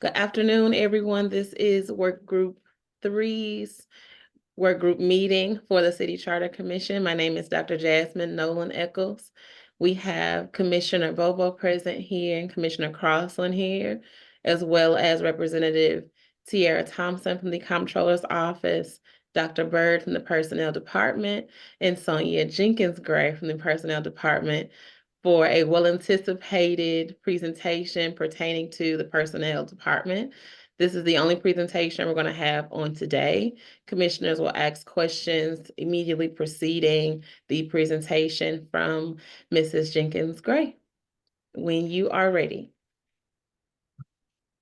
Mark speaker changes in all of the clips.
Speaker 1: Good afternoon, everyone. This is Workgroup 3's Workgroup meeting for the City Charter Commission. My name is Dr. Jasmine Nolan Eccles. We have Commissioner Bobo present here and Commissioner Crossland here, as well as Representative Tiara Thompson from the Comptroller's Office, Dr. Bird from the Personnel Department, and Sonia Jenkins-Gray from the Personnel Department for a well-anticipated presentation pertaining to the Personnel Department. This is the only presentation we're going to have on today. Commissioners will ask questions immediately preceding the presentation from Mrs. Jenkins-Gray. When you are ready.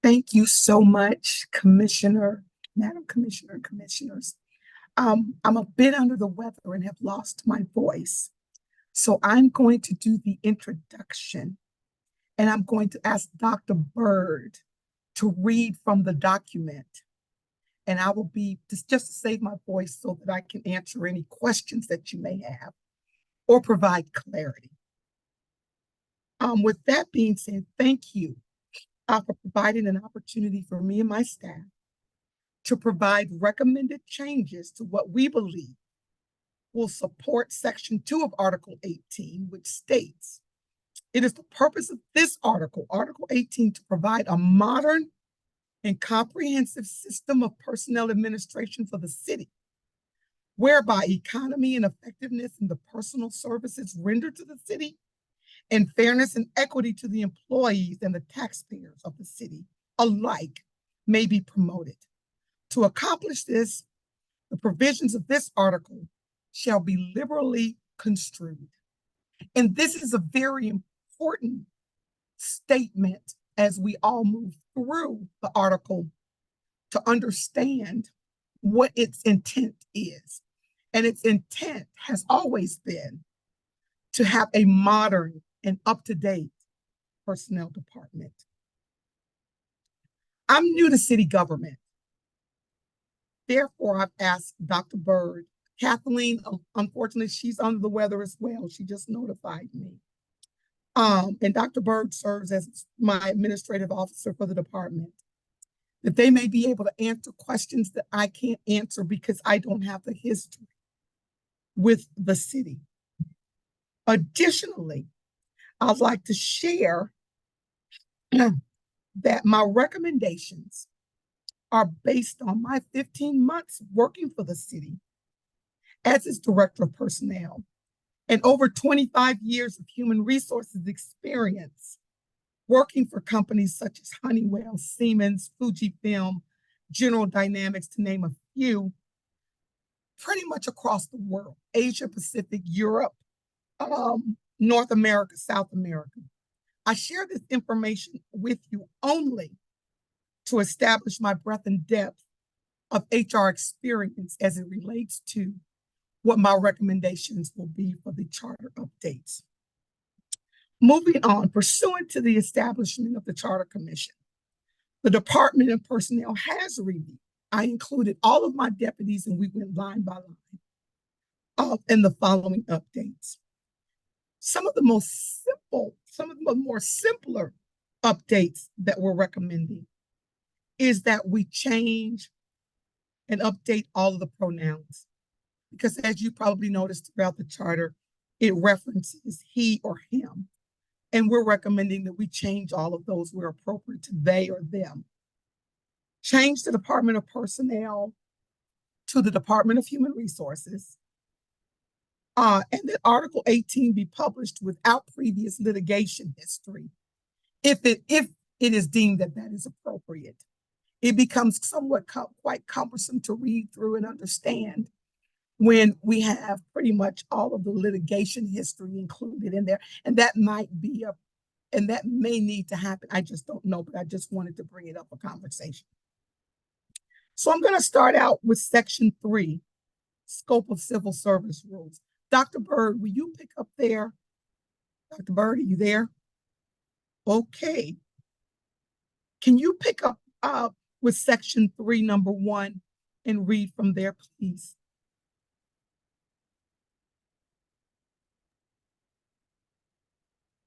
Speaker 2: Thank you so much, Commissioner, Madam Commissioner, Commissioners. I'm a bit under the weather and have lost my voice. So I'm going to do the introduction, and I'm going to ask Dr. Bird to read from the document. And I will be, just to save my voice so that I can answer any questions that you may have or provide clarity. With that being said, thank you for providing an opportunity for me and my staff to provide recommended changes to what we believe will support Section 2 of Article 18, which states, it is the purpose of this article, Article 18, to provide a modern and comprehensive system of personnel administration for the city, whereby economy and effectiveness in the personal services rendered to the city and fairness and equity to the employees and the taxpayers of the city alike may be promoted. To accomplish this, the provisions of this article shall be liberally construed. And this is a very important statement as we all move through the article to understand what its intent is. And its intent has always been to have a modern and up-to-date personnel department. I'm new to city government. Therefore, I've asked Dr. Bird, Kathleen, unfortunately, she's under the weather as well. She just notified me. And Dr. Bird serves as my administrative officer for the department, that they may be able to answer questions that I can't answer because I don't have the history with the city. Additionally, I'd like to share that my recommendations are based on my 15 months working for the city as its director of personnel and over 25 years of human resources experience working for companies such as Honeywell, Siemens, Fujifilm, General Dynamics, to name a few, pretty much across the world, Asia Pacific, Europe, North America, South America. I share this information with you only to establish my breadth and depth of HR experience as it relates to what my recommendations will be for the charter updates. Moving on, pursuant to the establishment of the Charter Commission, the Department of Personnel has reviewed. I included all of my deputies and we went line by line in the following updates. Some of the more simpler updates that we're recommending is that we change and update all of the pronouns. Because as you probably noticed throughout the charter, it references he or him. And we're recommending that we change all of those where appropriate to they or them. Change the Department of Personnel to the Department of Human Resources. And that Article 18 be published without previous litigation history, if it is deemed that that is appropriate. It becomes somewhat quite cumbersome to read through and understand when we have pretty much all of the litigation history included in there. And that might be and that may need to happen. I just don't know, but I just wanted to bring it up for conversation. So I'm going to start out with Section 3, Scope of Civil Service Rules. Dr. Bird, will you pick up there? Dr. Bird, are you there? Okay. Can you pick up with Section 3, number 1, and read from there, please?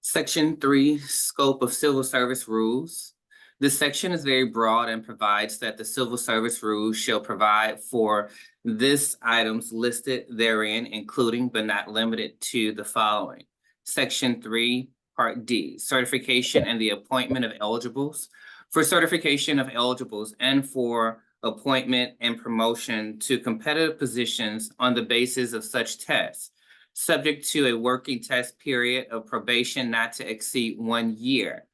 Speaker 3: Section 3, Scope of Civil Service Rules. This section is very broad and provides that the civil service rules shall provide for this items listed therein, including but not limited to the following. Section 3, Part D, certification and the appointment of eligibles. For certification of eligibles and for appointment and promotion to competitive positions on the basis of such tests, subject to a working test period of probation not to exceed 1 year.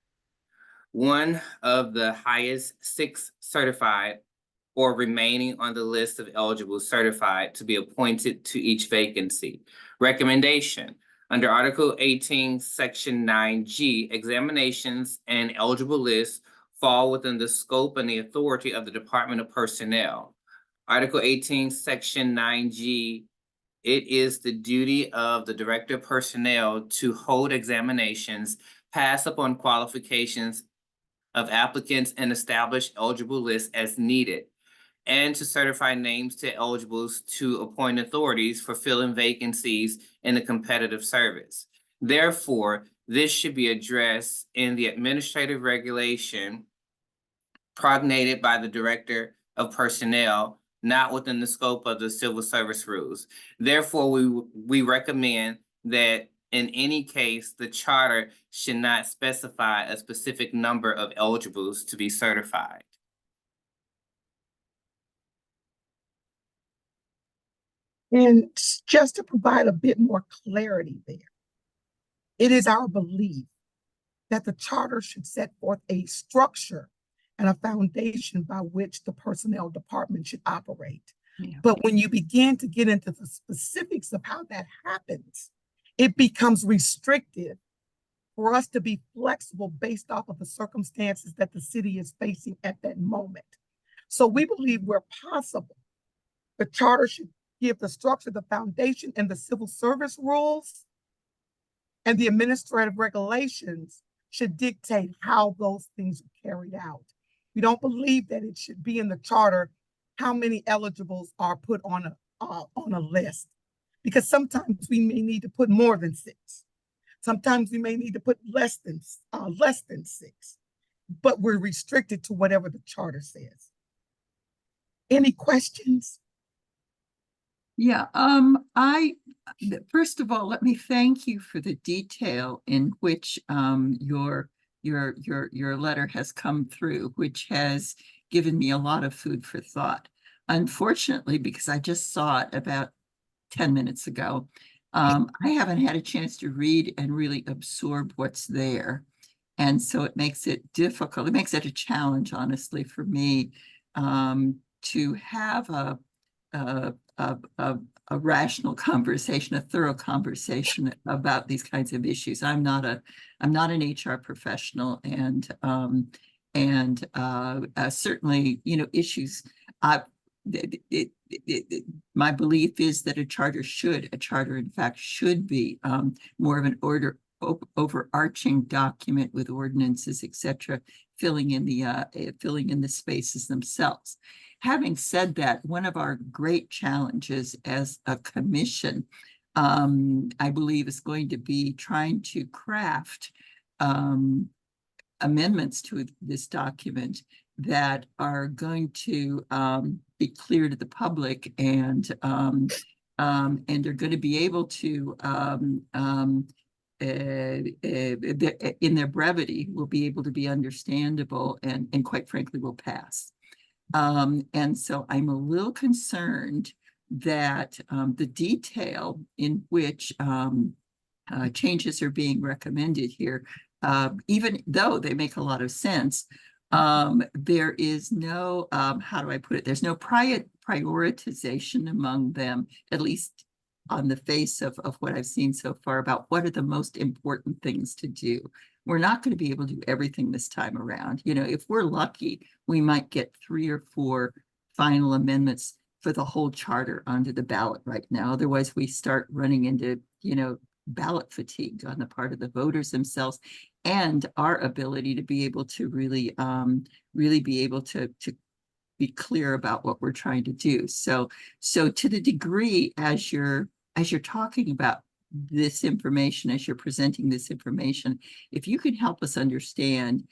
Speaker 3: One of the highest 6 certified or remaining on the list of eligible certified to be appointed to each vacancy. Recommendation. Under Article 18, Section 9G, examinations and eligible lists fall within the scope and the authority of the Department of Personnel. Article 18, Section 9G, it is the duty of the Director of Personnel to hold examinations, pass upon qualifications of applicants, and establish eligible lists as needed, and to certify names to eligibles to appoint authorities for filling vacancies in the competitive service. Therefore, this should be addressed in the administrative regulation promulgated by the Director of Personnel, not within the scope of the civil service rules. Therefore, we recommend that in any case, the charter should not specify a specific number of eligibles to be certified.
Speaker 2: And just to provide a bit more clarity there, it is our belief that the charter should set forth a structure and a foundation by which the personnel department should operate.
Speaker 4: Yeah.
Speaker 2: But when you begin to get into the specifics of how that happens, it becomes restrictive for us to be flexible based off of the circumstances that the city is facing at that moment. So we believe where possible, the charter should give the structure, the foundation, and the civil service rules and the administrative regulations should dictate how those things are carried out. We don't believe that it should be in the charter how many eligibles are put on a list, because sometimes we may need to put more than 6. Sometimes we may need to put less than 6, but we're restricted to whatever the charter says. Any questions?
Speaker 4: Yeah, first of all, let me thank you for the detail in which your letter has come through, which has given me a lot of food for thought. Unfortunately, because I just saw it about 10 minutes ago, I haven't had a chance to read and really absorb what's there. And so it makes it difficult. It makes it a challenge, honestly, for me to have a rational conversation, a thorough conversation about these kinds of issues. I'm not an HR professional, and certainly, issues. My belief is that a charter in fact should be more of an overarching document with ordinances, etc., filling in the spaces themselves. Having said that, one of our great challenges as a commission, I believe, is going to be trying to craft amendments to this document that are going to be clear to the public, and they're going to be able to in their brevity will be able to be understandable, and quite frankly will pass. And so I'm a little concerned that the detail in which changes are being recommended here, even though they make a lot of sense, there is no, how do I put it? There's no prioritization among them, at least on the face of what I've seen so far, about what are the most important things to do. We're not going to be able to do everything this time around. If we're lucky, we might get 3 or 4 final amendments for the whole charter onto the ballot right now. Otherwise, we start running into, ballot fatigue on the part of the voters themselves, and our ability to be able to really be able to be clear about what we're trying to do. So to the degree, as you're talking about this information, as you're presenting this information, if you could help us understand,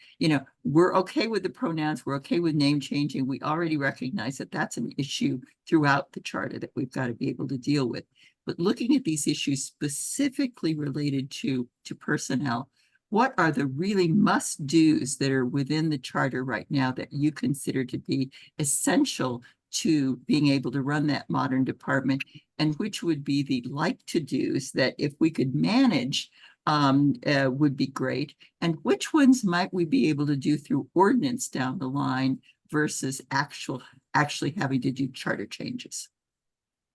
Speaker 4: we're okay with the pronouns, we're okay with name changing. We already recognize that that's an issue throughout the charter that we've got to be able to deal with. But looking at these issues specifically related to personnel, what are the really must-dos that are within the charter right now that you consider to be essential to being able to run that modern department, and which would be the like-to-dos that if we could manage would be great, and which ones might we be able to do through ordinance down the line versus actually having to do charter changes?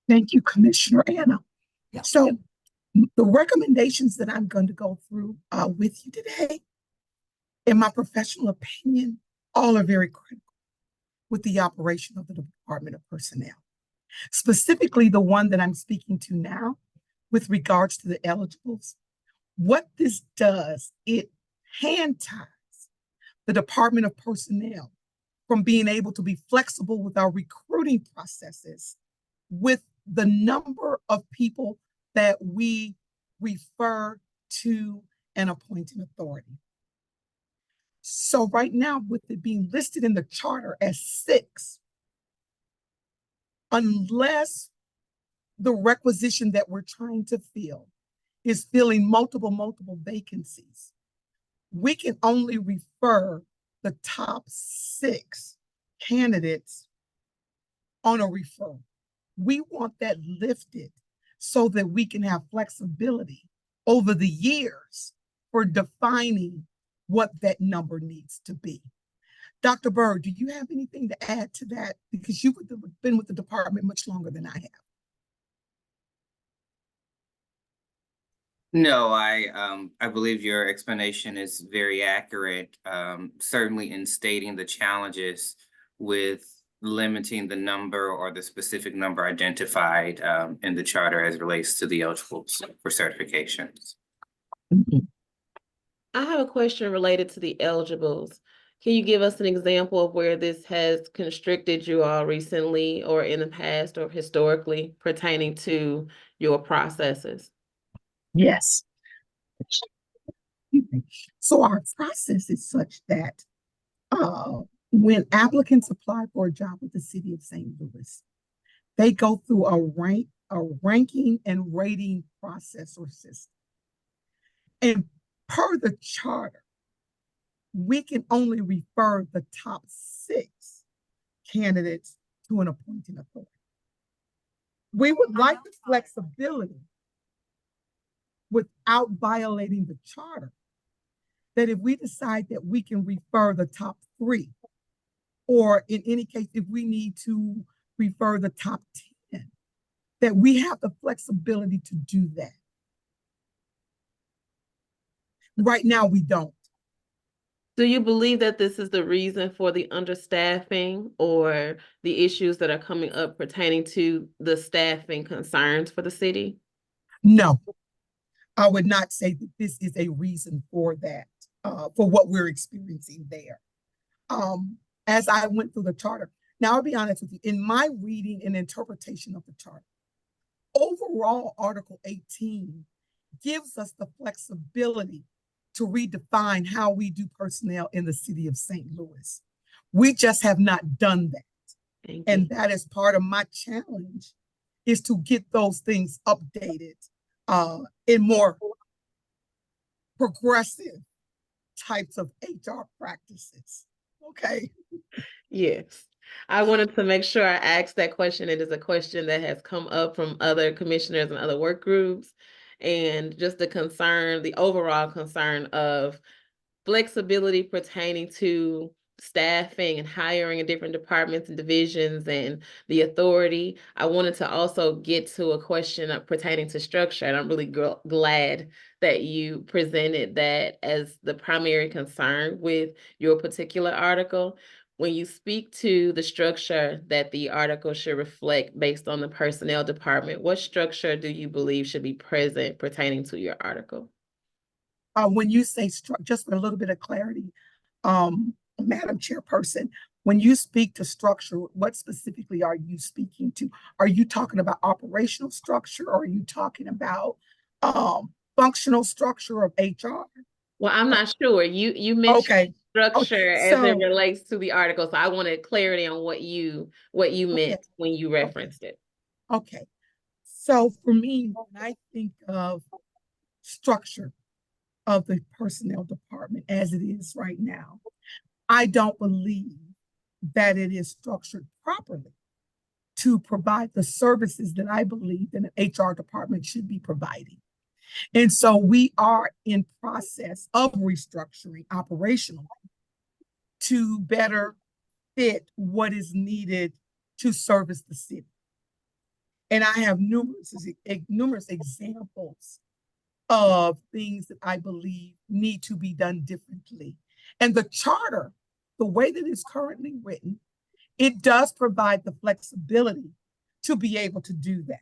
Speaker 2: Thank you, Commissioner Anna.
Speaker 4: Yeah.
Speaker 2: So the recommendations that I'm going to go through with you today, in my professional opinion, all are very critical with the operation of the Department of Personnel. Specifically, the one that I'm speaking to now with regards to the eligibles. What this does, it hand ties the Department of Personnel from being able to be flexible with our recruiting processes with the number of people that we refer to an appointing authority. So right now, with it being listed in the charter as 6, unless the requisition that we're trying to fill is filling multiple vacancies, we can only refer the top 6 candidates on a referral. We want that lifted so that we can have flexibility over the years for defining what that number needs to be. Dr. Bird, do you have anything to add to that? Because you've been with the department much longer than I have.
Speaker 3: No, I believe your explanation is very accurate, certainly in stating the challenges with limiting the number or the specific number identified in the charter as it relates to the eligibles for certifications.
Speaker 1: I have a question related to the eligibles. Can you give us an example of where this has constricted you all recently or in the past or historically pertaining to your processes?
Speaker 2: Yes. So our process is such that when applicants apply for a job with the city of St. Louis, they go through a ranking and rating process or system. And per the charter, we can only refer the top 6 candidates to an appointing authority. We would like the flexibility without violating the charter, that if we decide that we can refer the top 3, or in any case, if we need to refer the top 10, that we have the flexibility to do that. Right now, we don't.
Speaker 1: Do you believe that this is the reason for the understaffing or the issues that are coming up pertaining to the staffing concerns for the city?
Speaker 2: No, I would not say that this is a reason for that, for what we're experiencing there. As I went through the charter, now I'll be honest with you, in my reading and interpretation of the charter, overall Article 18 gives us the flexibility to redefine how we do personnel in the city of St. Louis. We just have not done that. And that is part of my challenge, is to get those things updated in more progressive types of HR practices. Okay.
Speaker 1: Yes. I wanted to make sure I asked that question. It is a question that has come up from other commissioners and other work groups, and just the overall concern of flexibility pertaining to staffing and hiring in different departments and divisions and the authority. I wanted to also get to a question pertaining to structure, and I'm really glad that you presented that as the primary concern with your particular article. When you speak to the structure that the article should reflect based on the personnel department, what structure do you believe should be present pertaining to your article?
Speaker 2: When you say just for a little bit of clarity, Madam Chairperson, when you speak to structure, what specifically are you speaking to? Are you talking about operational structure, or are you talking about functional structure of HR.
Speaker 1: Well, I'm not sure. You mentioned
Speaker 2: Okay.
Speaker 1: structure as it
Speaker 2: So,
Speaker 1: relates to the article, so I wanted clarity on what you meant when you referenced it.
Speaker 2: okay. So for me, when I think of structure of the personnel department as it is right now, I don't believe that it is structured properly to provide the services that I believe that an HR department should be providing. And so we are in process of restructuring operationally to better fit what is needed to service the city. And I have numerous examples of things that I believe need to be done differently. And the charter, the way that it's currently written, it does provide the flexibility to be able to do that.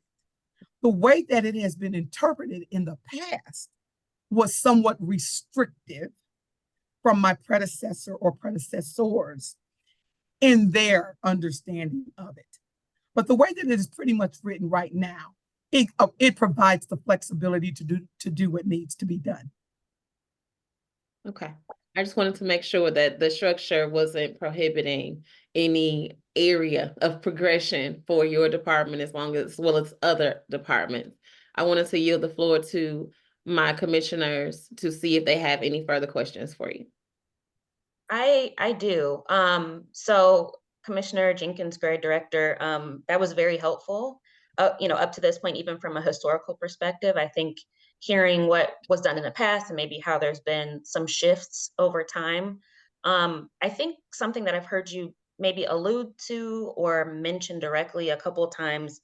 Speaker 2: The way that it has been interpreted in the past was somewhat restrictive from my predecessor or predecessors in their understanding of it. But the way that it is pretty much written right now, it provides the flexibility to do what needs to be done.
Speaker 1: Okay. I just wanted to make sure that the structure wasn't prohibiting any area of progression for your department as well as other departments. I wanted to yield the floor to my commissioners to see if they have any further questions for you.
Speaker 5: I do. So Commissioner Jenkins, Gray Director, that was very helpful. Up to this point, even from a historical perspective, I think hearing what was done in the past and maybe how there's been some shifts over time. I think something that I've heard you maybe allude to or mention directly a couple of times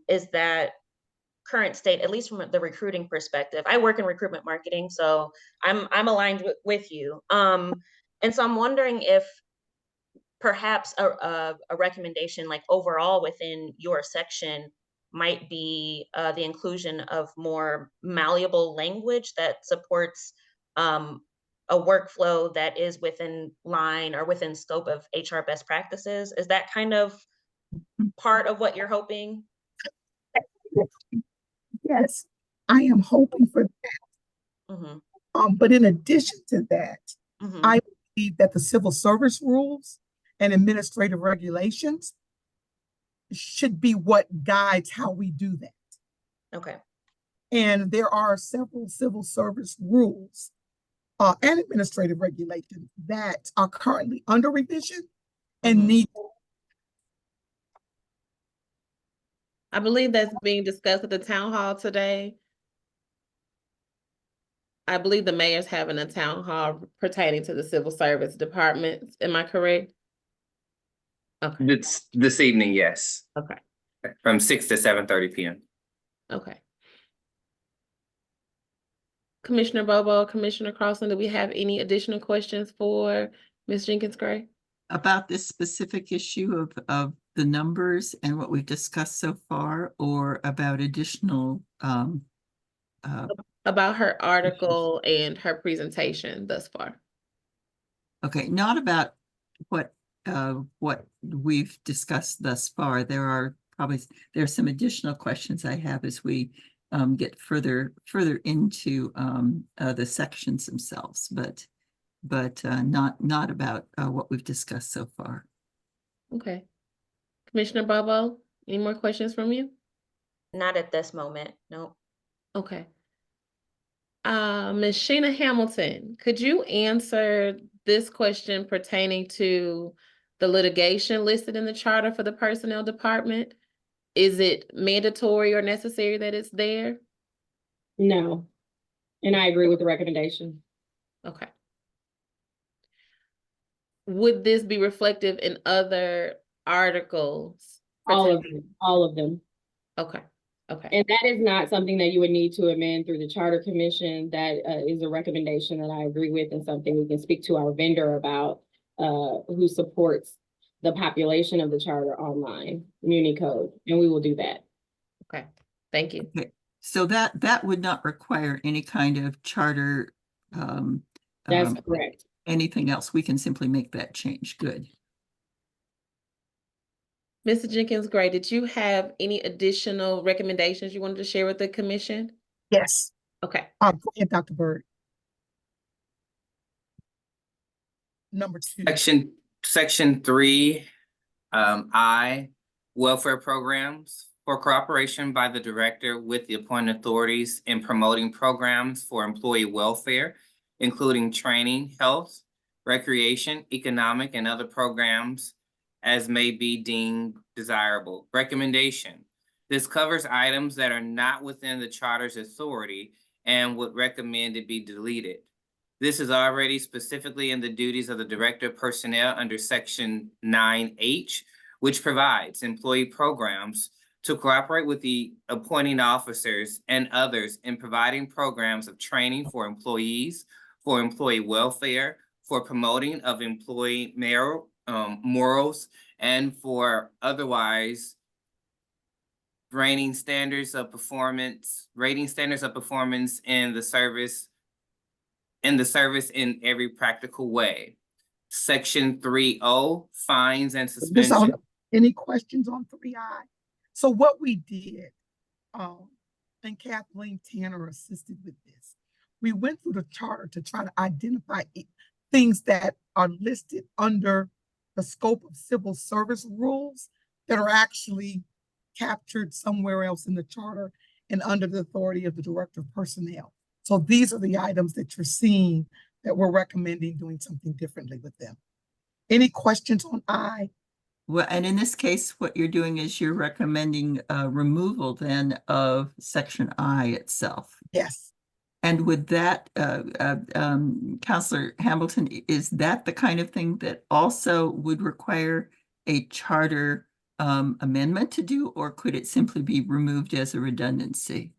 Speaker 5: is that current state, at least from the recruiting perspective. I work in recruitment marketing, so I'm aligned with you. And so I'm wondering if perhaps a recommendation like overall within your section might be the inclusion of more malleable language that supports a workflow that is within line or within scope of HR best practices. Is that kind of part of what you're hoping?
Speaker 2: Yes, I am hoping for that.
Speaker 5: Mm-hmm.
Speaker 2: But in addition to that,
Speaker 5: Mm-hmm.
Speaker 2: I believe that the civil service rules and administrative regulations should be what guides how we do that.
Speaker 5: Okay.
Speaker 2: And there are several civil service rules and administrative regulations that are currently under revision and
Speaker 5: Mm-hmm.
Speaker 2: need.
Speaker 1: I believe that's being discussed at the town hall today. I believe the mayor's having a town hall pertaining to the civil service departments. Am I correct? Okay.
Speaker 3: This evening, yes,
Speaker 1: Okay.
Speaker 3: from 6 to 7:30 p.m.
Speaker 1: Okay. Commissioner Bobo, Commissioner Crossland, do we have any additional questions for Ms. Jenkins Gray?
Speaker 4: About this specific issue of the numbers and what we've discussed so far, or about additional
Speaker 1: About her article and her presentation thus far.
Speaker 4: okay, not about what we've discussed thus far. There's some additional questions I have as we get further into the sections themselves, but not about what we've discussed so far.
Speaker 1: Okay. Commissioner Bobo, any more questions from you?
Speaker 5: Not at this moment, no.
Speaker 1: Okay. Ms. Sheena Hamilton, could you answer this question pertaining to the litigation listed in the charter for the personnel department? Is it mandatory or necessary that it's there?
Speaker 6: No, and I agree with the recommendation.
Speaker 1: Okay. Would this be reflective in other articles?
Speaker 6: All of them.
Speaker 1: Okay, okay.
Speaker 6: And that is not something that you would need to amend through the Charter Commission. That is a recommendation that I agree with and something we can speak to our vendor about who supports the population of the charter online, Muni Code, and we will do that.
Speaker 1: Okay, thank you.
Speaker 4: Okay, so that would not require any kind of charter.
Speaker 6: That's correct.
Speaker 4: Anything else, we can simply make that change. Good.
Speaker 1: Mr. Jenkins Gray, did you have any additional recommendations you wanted to share with the commission?
Speaker 2: Yes.
Speaker 1: Okay.
Speaker 2: Go ahead, Dr. Byrd. Number 2.
Speaker 3: Section 3, I, welfare programs for cooperation by the director with the appointed authorities in promoting programs for employee welfare, including training, health, recreation, economic, and other programs as may be deemed desirable. Recommendation. This covers items that are not within the charter's authority and would recommend it be deleted. This is already specifically in the duties of the Director of Personnel under Section 9H, which provides employee programs to cooperate with the appointing officers and others in providing programs of training for employees, for employee welfare, for promoting of employee morals, and for otherwise rating standards of performance in the service in every practical way. Section 3O, fines and suspension.
Speaker 2: Any questions on 3I? So what we did, and Kathleen Tanner assisted with this, we went through the charter to try to identify things that are listed under the scope of civil service rules that are actually captured somewhere else in the charter and under the authority of the Director of Personnel. So these are the items that you're seeing that we're recommending doing something differently with them. Any questions on I?
Speaker 4: Well, and in this case, what you're doing is you're recommending removal then of section I itself.
Speaker 2: Yes.
Speaker 4: And would that, Counselor Hamilton, is that the kind of thing that also would require a charter amendment to do, or could it simply be removed as a redundancy?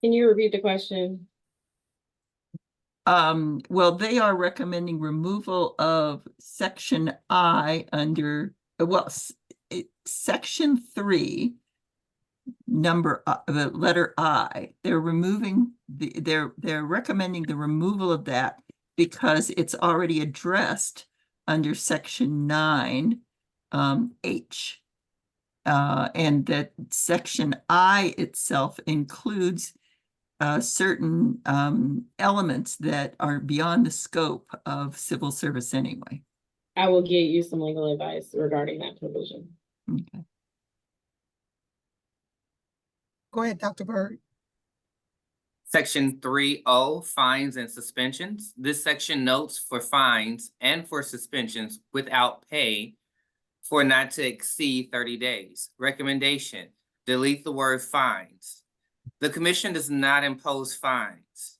Speaker 6: Can you repeat the question?
Speaker 4: Well, they are recommending removal of section I under, section 3, the letter I. They're removing they're recommending the removal of that because it's already addressed under section 9, H. And that section I itself includes certain elements that are beyond the scope of civil service anyway.
Speaker 6: I will get you some legal advice regarding that provision.
Speaker 4: Okay.
Speaker 2: Go ahead, Dr. Byrd.
Speaker 3: Section 3O, fines and suspensions. This section notes for fines and for suspensions without pay for not to exceed 30 days. Recommendation, delete the word fines. The commission does not impose fines.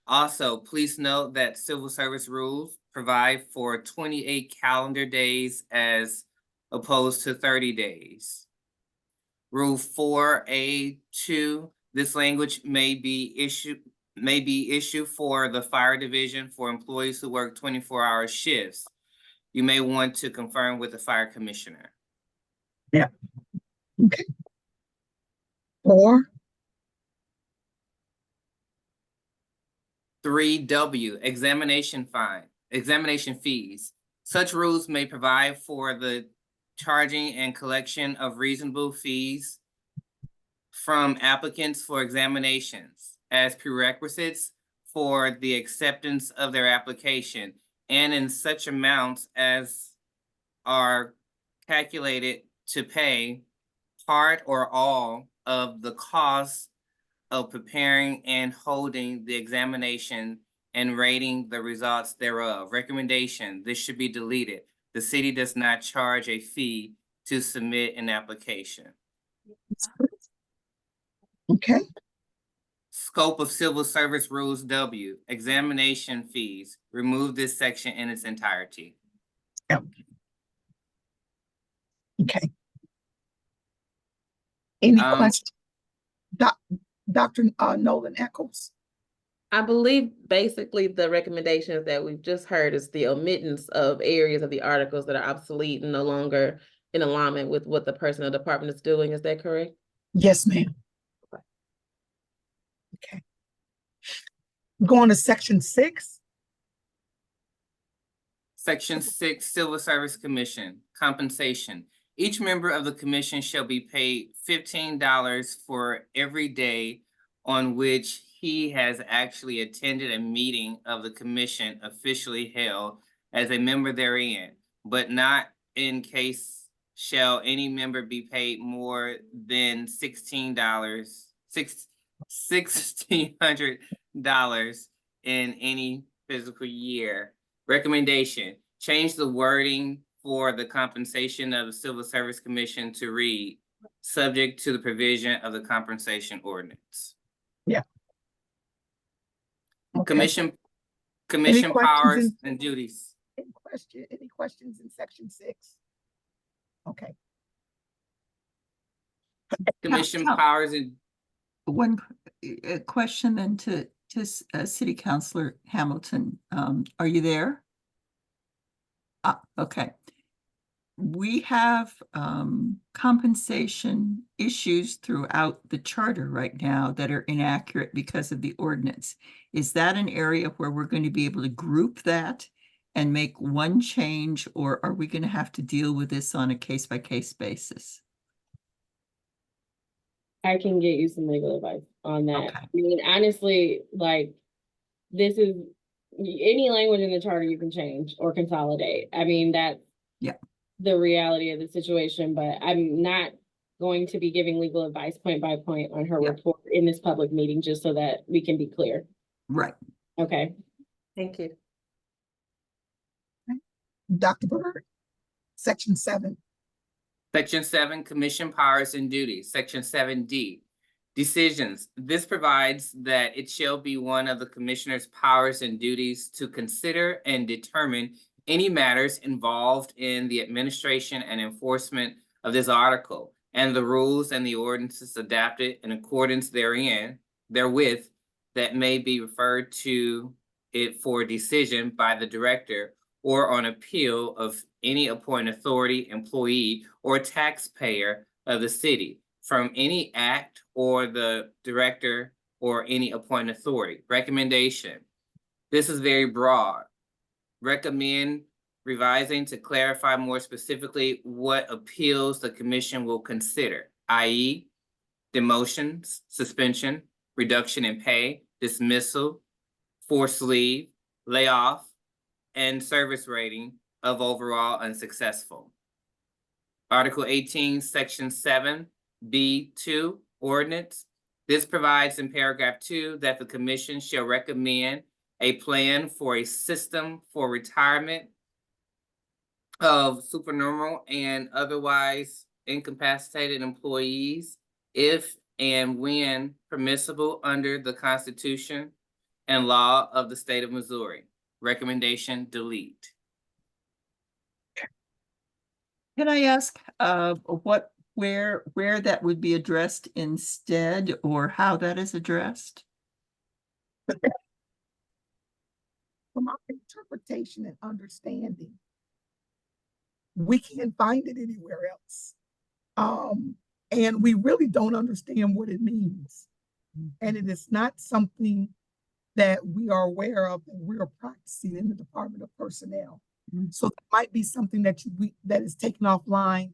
Speaker 3: Also, please note that civil service rules provide for 28 calendar days as opposed to 30 days. Rule 4A2, this language may be issued for the fire division for employees who work 24-hour shifts. You may want to confirm with the fire commissioner.
Speaker 2: Yeah. Okay. 4.
Speaker 3: 3W, examination fees. Such rules may provide for the charging and collection of reasonable fees from applicants for examinations as prerequisites for the acceptance of their application, and in such amounts as are calculated to pay part or all of the costs of preparing and holding the examination and rating the results thereof. Recommendation, this should be deleted. The city does not charge a fee to submit an application.
Speaker 2: Okay.
Speaker 3: Scope of Civil Service Rules W, examination fees. Remove this section in its entirety.
Speaker 2: Yep. Okay. Any questions? Dr. Nolan Eccles.
Speaker 1: I believe basically the recommendations that we've just heard is the omittance of areas of the articles that are obsolete and no longer in alignment with what the personnel department is doing. Is that correct?
Speaker 2: Yes, ma'am. Okay. Going to section 6.
Speaker 3: Section 6, Civil Service Commission, compensation. Each member of the commission shall be paid $15 for every day on which he has actually attended a meeting of the commission officially held as a member therein, but not in case shall any member be paid more than $1,600 in any physical year. Recommendation, change the wording for the compensation of the Civil Service Commission to read, subject to the provision of the compensation ordinance.
Speaker 2: Yeah. Okay.
Speaker 3: Commission
Speaker 2: questions
Speaker 3: powers and duties.
Speaker 2: Any questions in section 6? Okay.
Speaker 3: Commission
Speaker 4: Tom,
Speaker 3: powers and
Speaker 4: One question then to City Councilor Hamilton. Are you there? Okay. We have compensation issues throughout the charter right now that are inaccurate because of the ordinance. Is that an area where we're going to be able to group that and make one change, or are we going to have to deal with this on a case-by-case basis?
Speaker 6: I can get you some legal advice on that.
Speaker 4: Okay.
Speaker 6: I mean, honestly, like, this is, any language in the charter you can change or consolidate. I mean, that's the reality of the situation, but I'm not going to be giving legal advice point by point on her report in this public meeting, just so that we can be clear.
Speaker 4: Right.
Speaker 6: Okay.
Speaker 1: Thank you.
Speaker 2: Dr. Byrd, section 7.
Speaker 3: Section 7, commission powers and duties. Section 7D, decisions. This provides that it shall be one of the commissioner's powers and duties to consider and determine any matters involved in the administration and enforcement of this article, and the rules and the ordinances adapted in accordance therewith that may be referred to it for decision by the director or on appeal of any appointed authority, employee, or taxpayer of the city from any act or the director or any appointed authority. Recommendation. This is very broad. Recommend revising to clarify more specifically what appeals the commission will consider, i.e., demotions, suspension, reduction in pay, dismissal, forced leave, layoff, and service rating of overall unsuccessful. Article 18, Section 7B2 ordinance. This provides in paragraph 2 that the commission shall recommend a plan for a system for retirement of supernormal and otherwise incapacitated employees if and when permissible under the Constitution and law of the state of Missouri. Recommendation, delete.
Speaker 4: Can I ask where that would be addressed instead, or how that is addressed?
Speaker 2: From our interpretation and understanding, we can't find it anywhere else. And we really don't understand what it means. And it is not something that we are aware of and we are practicing in the Department of Personnel. So that might be something that that is taken offline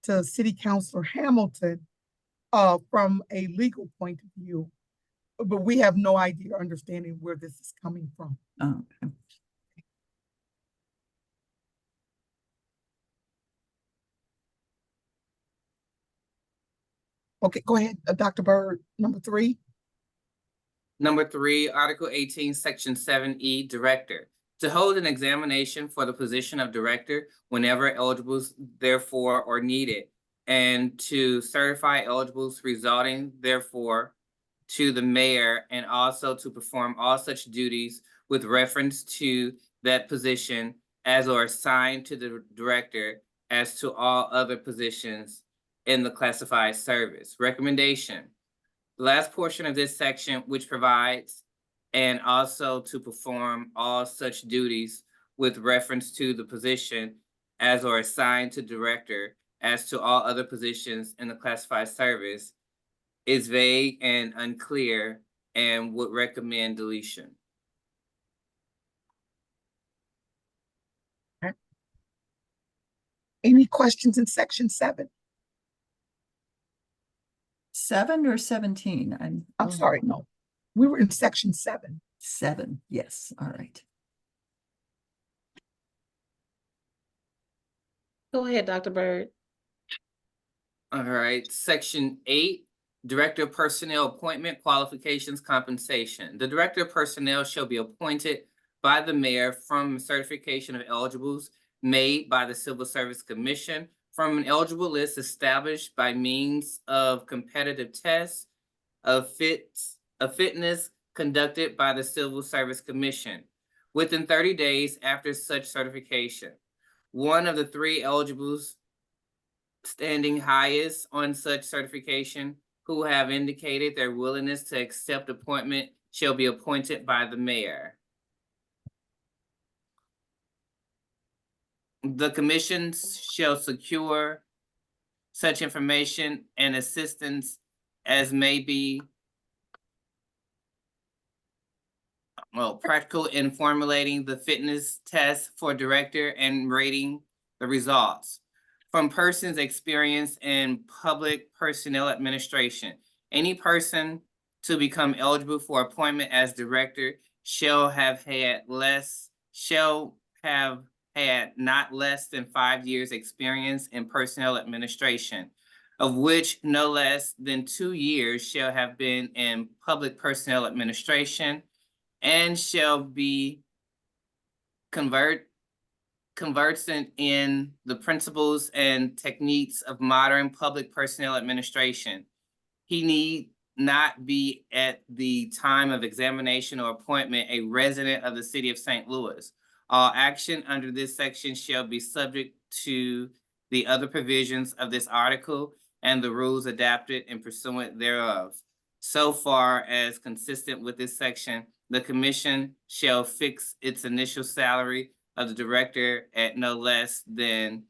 Speaker 2: to City Councilor Hamilton from a legal point of view. But we have no idea or understanding where this is coming from.
Speaker 4: Okay.
Speaker 2: Okay, go ahead, Dr. Byrd, number 3.
Speaker 3: Number 3, Article 18, Section 7E, Director. To hold an examination for the position of director whenever eligibles therefore are needed, and to certify eligibles resulting therefore to the mayor, and also to perform all such duties with reference to that position as are assigned to the director as to all other positions in the classified service. Recommendation. The last portion of this section, which provides and also to perform all such duties with reference to the position as are assigned to director as to all other positions in the classified service, is vague and unclear and would recommend deletion.
Speaker 2: Any questions in section 7?
Speaker 4: 7 or 17?
Speaker 2: I'm sorry, no. We were in section 7.
Speaker 4: 7, yes, all right.
Speaker 1: Go ahead, Dr. Bird.
Speaker 3: All right, section 8, Director of Personnel Appointment, Qualifications, Compensation. The Director of Personnel shall be appointed by the mayor from certification of eligibles made by the Civil Service Commission from an eligible list established by means of competitive tests of fitness conducted by the Civil Service Commission within 30 days after such certification. One of the 3 eligibles standing highest on such certification who have indicated their willingness to accept appointment shall be appointed by the mayor. The commissions shall secure such information and assistance as may be practical in formulating the fitness test for director and rating the results from persons experienced in public personnel administration. Any person to become eligible for appointment as director shall have had not less than 5 years experience in personnel administration, of which no less than 2 years shall have been in public personnel administration, and shall be conversant in the principles and techniques of modern public personnel administration. He need not be at the time of examination or appointment a resident of the city of St. Louis. All action under this section shall be subject to the other provisions of this article and the rules adapted and pursuant thereof. So far as consistent with this section, the commission shall fix its initial salary of the director at no less than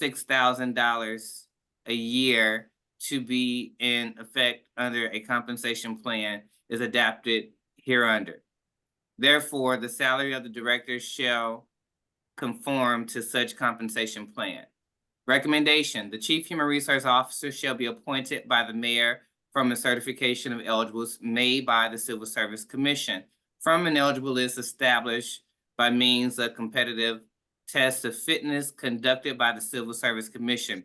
Speaker 3: $6,000 a year to be in effect under a compensation plan is adapted hereunder. Therefore, the salary of the director shall conform to such compensation plan. Recommendation: the Chief Human Resource Officer shall be appointed by the mayor from a certification of eligibles made by the Civil Service Commission from an eligible list established by means of competitive tests of fitness conducted by the Civil Service Commission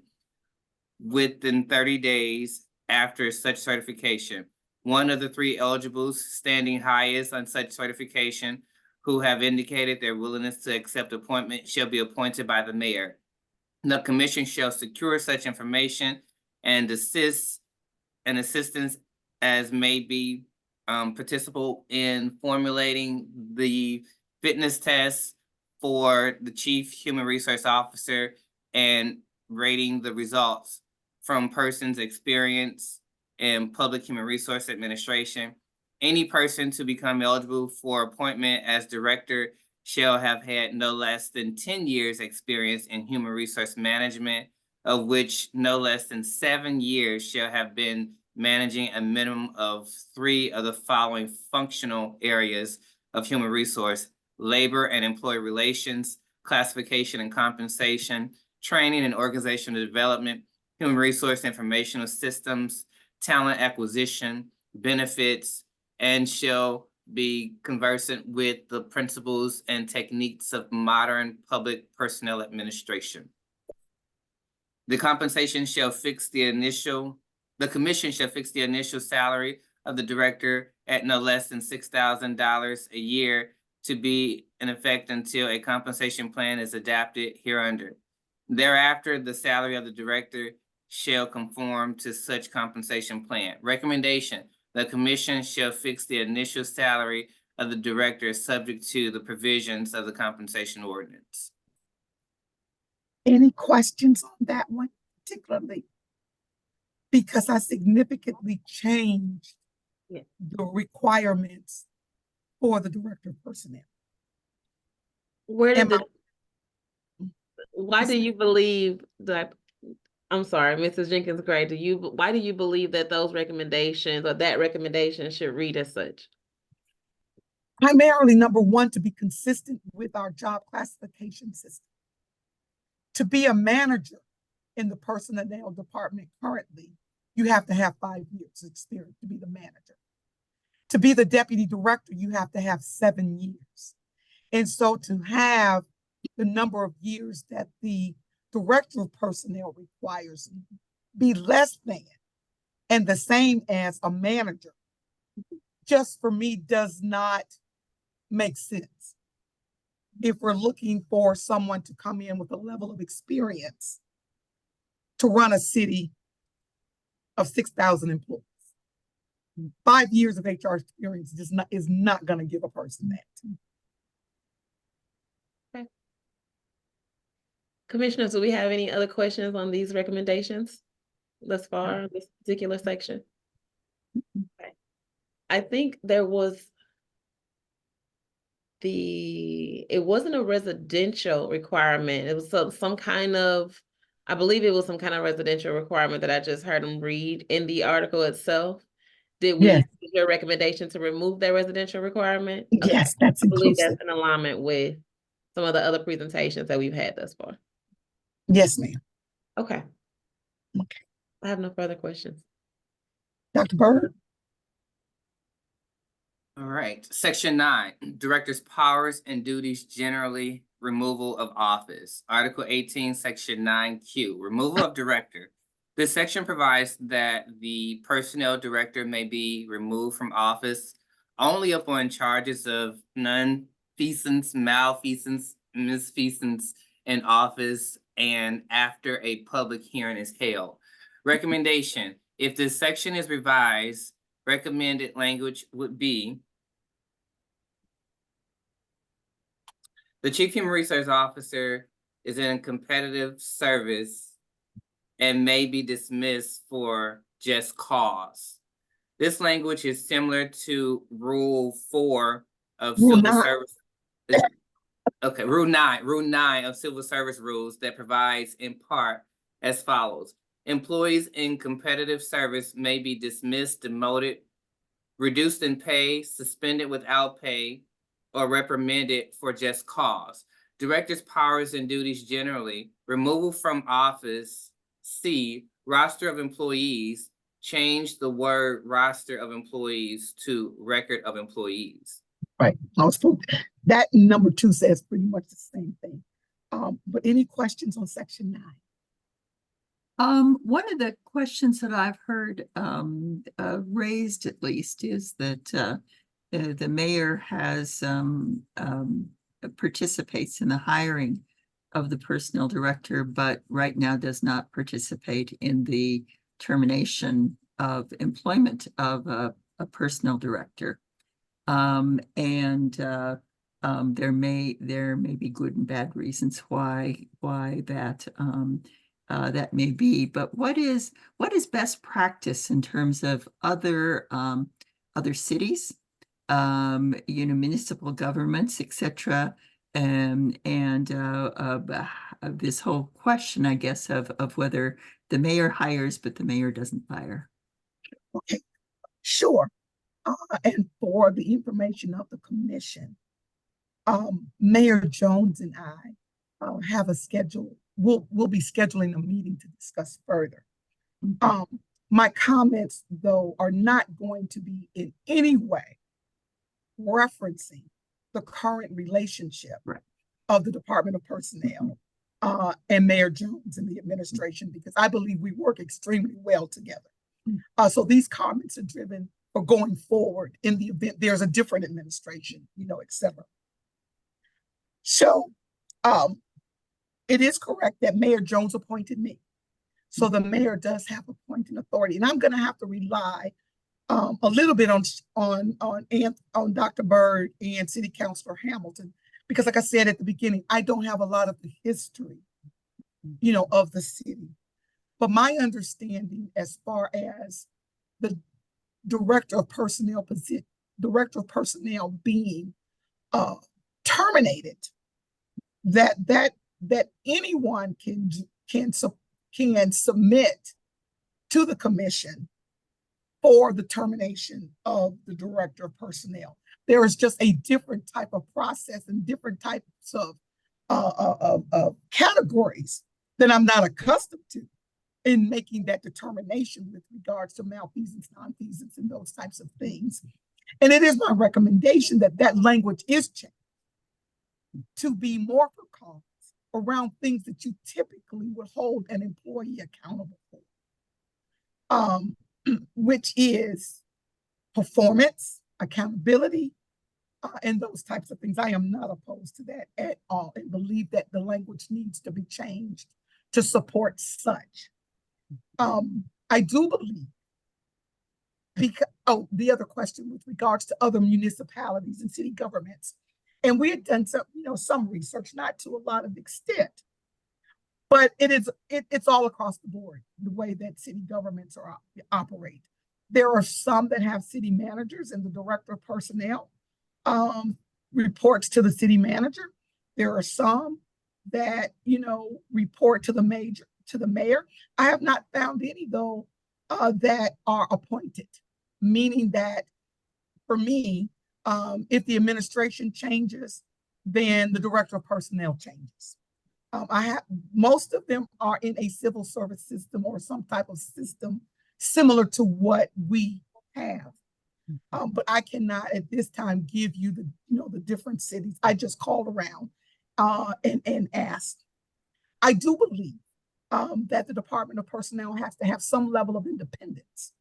Speaker 3: within 30 days after such certification. One of the 3 eligibles standing highest on such certification who have indicated their willingness to accept appointment shall be appointed by the mayor. The commission shall secure such information and assistance as may be participable in formulating the fitness tests for the Chief Human Resource Officer and rating the results from persons experienced in public human resource administration. Any person to become eligible for appointment as director shall have had no less than 10 years experience in human resource management, of which no less than 7 years shall have been managing a minimum of 3 of the following functional areas of human resource: labor and employee relations, classification and compensation, training and organizational development, human resource informational systems, talent acquisition, benefits, and shall be conversant with the principles and techniques of modern public personnel administration. The commission shall fix the initial salary of the director at no less than $6,000 a year to be in effect until a compensation plan is adapted hereunder. Thereafter, the salary of the director shall conform to such compensation plan. Recommendation: the commission shall fix the initial salary of the director subject to the provisions of the compensation ordinance.
Speaker 2: Any questions on that one particularly? Because I significantly changed the requirements for the director of personnel.
Speaker 1: Where did
Speaker 2: Am
Speaker 1: why do you believe that, I'm sorry, Mrs. Jenkins Gray, why do you believe that those recommendations or that recommendation should read as such?
Speaker 2: Primarily, number one, to be consistent with our job classification system. To be a manager in the personnel department currently, you have to have 5 years experience to be the manager. To be the deputy director, you have to have 7 years. And so to have the number of years that the director of personnel requires be less than and the same as a manager, just for me does not make sense. If we're looking for someone to come in with a level of experience to run a city of 6,000 employees. 5 years of HR experience is not going to give a person that.
Speaker 1: Okay. Commissioners, do we have any other questions on these recommendations thus far, this particular section? Okay. I think there was it wasn't a residential requirement. It was some kind of, I believe it was some kind of residential requirement that I just heard them read in the article itself. Did we
Speaker 2: Yes.
Speaker 1: give your recommendation to remove that residential requirement? Okay.
Speaker 2: Yes, that's
Speaker 1: I believe
Speaker 2: inclusive.
Speaker 1: that's in alignment with some of the other presentations that we've had thus far.
Speaker 2: Yes, ma'am.
Speaker 1: Okay.
Speaker 2: Okay.
Speaker 1: I have no further questions.
Speaker 2: Dr. Bird?
Speaker 3: All right, section 9, director's powers and duties generally, removal of office. Article 18, section 9Q, removal of director. This section provides that the personnel director may be removed from office only upon charges of nonfeasance, malfeasance, misfeasance in office and after a public hearing is held. Recommendation, if this section is revised, recommended language would be: the Chief Human Resource Officer is in competitive service and may be dismissed for just cause. This language is similar to Rule 4 of
Speaker 2: Rule
Speaker 3: Civil
Speaker 2: 9.
Speaker 3: Service. Okay, Rule 9 of Civil Service Rules that provides in part as follows. Employees in competitive service may be dismissed, demoted, reduced in pay, suspended without pay, or reprimanded for just cause. Director's powers and duties generally, removal from office. C, roster of employees, change the word roster of employees to record of employees.
Speaker 2: Right. That number 2 says pretty much the same thing. But any questions on section 9?
Speaker 4: One of the questions that I've heard raised at least is that the mayor has participates in the hiring of the personnel director, but right now does not participate in the termination of employment of a personnel director. There may be good and bad reasons why that that may be, but what is best practice in terms of other cities, municipal governments, etc. This whole question, I guess, of whether the mayor hires, but the mayor doesn't fire.
Speaker 2: Okay, sure. And for the information of the commission, Mayor Jones and I have a schedule. We'll be scheduling a meeting to discuss further. My comments, though, are not going to be in any way referencing the current relationship of the Department of Personnel and Mayor Jones and the administration, because I believe we work extremely well together. So these comments are driven for going forward in the event there's a different administration, et cetera. So it is correct that Mayor Jones appointed me. So the mayor does have appointing authority, and I'm going to have to rely a little bit on Dr. Bird and City Councilor Hamilton, because like I said at the beginning, I don't have a lot of the history, of the city. But my understanding as far as the director of personnel being terminated, that anyone can submit to the commission for the termination of the director of personnel. There is just a different type of process and different types of categories that I'm not accustomed to. in making that determination with regards to malfeasance, nonfeasance, and those types of things. And it is my recommendation that that language is changed to be more for cause around things that you typically would hold an employee accountable for, which is performance, accountability, and those types of things. I am not opposed to that at all and believe that the language needs to be changed to support such. I do believe, because, the other question with regards to other municipalities and city governments, and we had done some research, not to a lot of extent, but it's all across the board, the way that city governments operate. There are some that have city managers, and the director of personnel reports to the city manager. There are some that report to the mayor. I have not found any though that are appointed, meaning that for me, if the administration changes, then the director of personnel changes. Most of them are in a civil service system or some type of system similar to what we have. But I cannot at this time give you the different cities. I just called around and asked. I do believe that the Department of Personnel has to have some level of independence,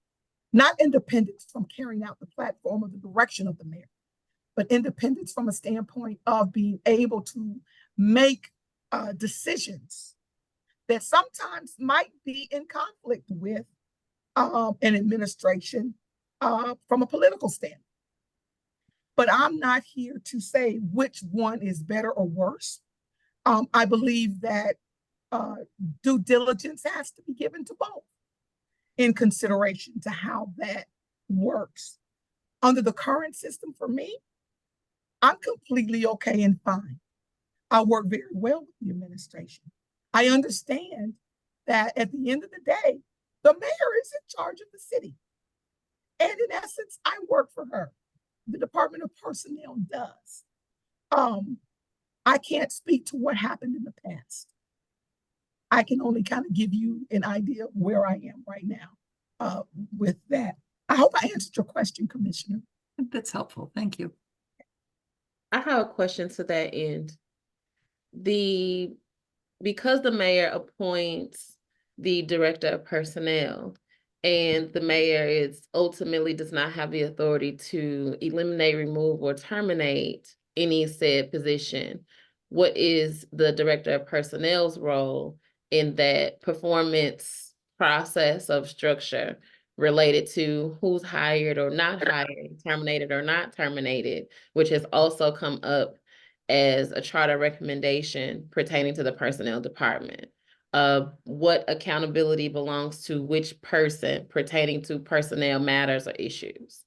Speaker 2: not independence from carrying out the platform or the direction of the mayor, but independence from a standpoint of being able to make decisions that sometimes might be in conflict with an administration from a political standpoint. But I'm not here to say which one is better or worse. I believe that due diligence has to be given to both in consideration to how that works. Under the current system for me, I'm completely okay and fine. I work very well with the administration. I understand that at the end of the day, the mayor is in charge of the city. And in essence, I work for her. The Department of Personnel does. I can't speak to what happened in the past. I can only kind of give you an idea of where I am right now with that. I hope I answered your question, Commissioner.
Speaker 4: That's helpful. Thank you.
Speaker 1: I have a question to that end. Because the mayor appoints the director of personnel, and the mayor ultimately does not have the authority to eliminate, remove, or terminate any said position, what is the director of personnel's role in that performance process of structure related to who's hired or not hired, terminated or not terminated, which has also come up as a charter recommendation pertaining to the personnel department? What accountability belongs to which person pertaining to personnel matters or issues?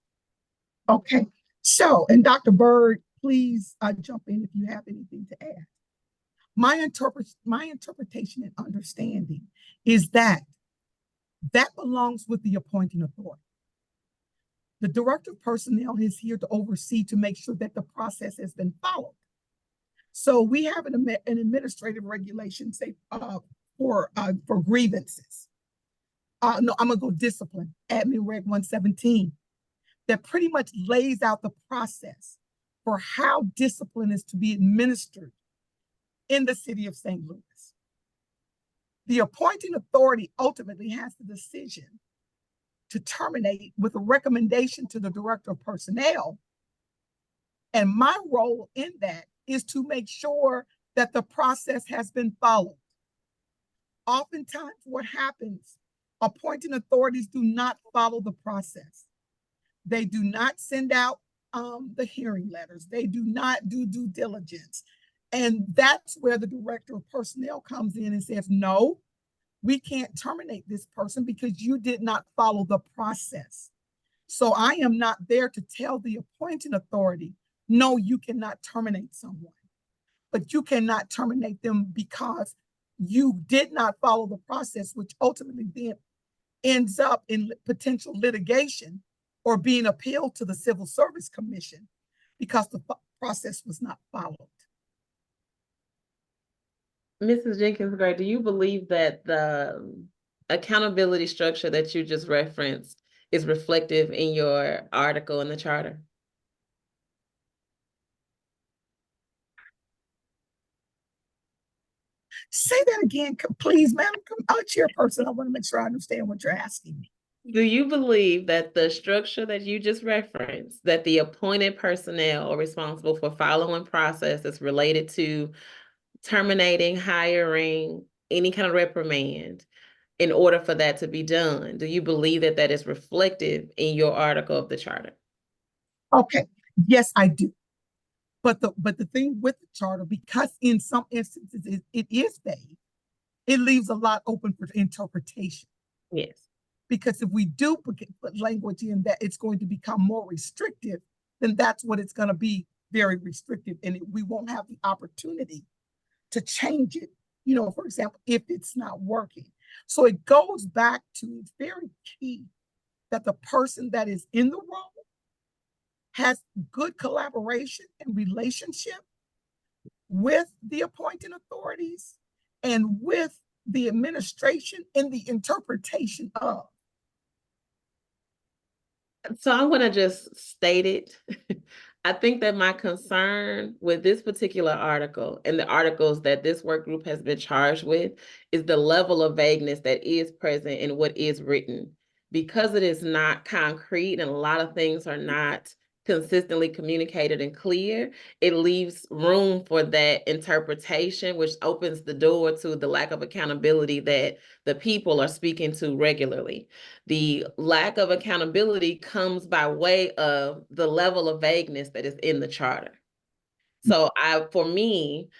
Speaker 2: Okay. So, and Dr. Bird, please jump in if you have anything to add. My interpretation and understanding is that belongs with the appointing authority. The director of personnel is here to oversee, to make sure that the process has been followed. So we have an administrative regulation, say, for grievances. No, I'm gonna go discipline, Admin Reg 117, that pretty much lays out the process for how discipline is to be administered in the city of St. Louis. The appointing authority ultimately has the decision to terminate with a recommendation to the director of personnel. And my role in that is to make sure that the process has been followed. Oftentimes what happens, appointing authorities do not follow the process. They do not send out the hearing letters. They do not do due diligence. And that's where the director of personnel comes in and says, no, we can't terminate this person because you did not follow the process. So I am not there to tell the appointing authority, no, you cannot terminate someone, but you cannot terminate them because you did not follow the process, which ultimately then ends up in potential litigation or being appealed to the Civil Service Commission because the process was not followed.
Speaker 1: Mrs. Jenkins Gray, do you believe that accountability structure that you just referenced is reflective in your article in the charter?
Speaker 2: Say that again, please, Madam Chairperson. I want to make sure I understand what you're asking me.
Speaker 1: Do you believe that the structure that you just referenced, that the appointed personnel are responsible for following processes related to terminating, hiring, any kind of reprimand, in order for that to be done, do you believe that that is reflective in your article of the charter?
Speaker 2: Okay, yes, I do. But the thing with the charter, because in some instances it is vague, it leaves a lot open for interpretation.
Speaker 1: Yes.
Speaker 2: Because if we do put language in that it's going to become more restrictive, then that's what it's going to be, very restrictive, and we won't have the opportunity to change it, for example, if it's not working. So it goes back to, it's very key that the person that is in the role has good collaboration and relationship with the appointing authorities and with the administration in the interpretation of.
Speaker 1: So I'm going to just state it. I think that my concern with this particular article and the articles that this work group has been charged with is the level of vagueness that is present in what is written. Because it is not concrete and a lot of things are not consistently communicated and clear, it leaves room for that interpretation, which opens the door to the lack of accountability that the people are speaking to regularly. The lack of accountability comes by way of the level of vagueness that is in the charter. So for me,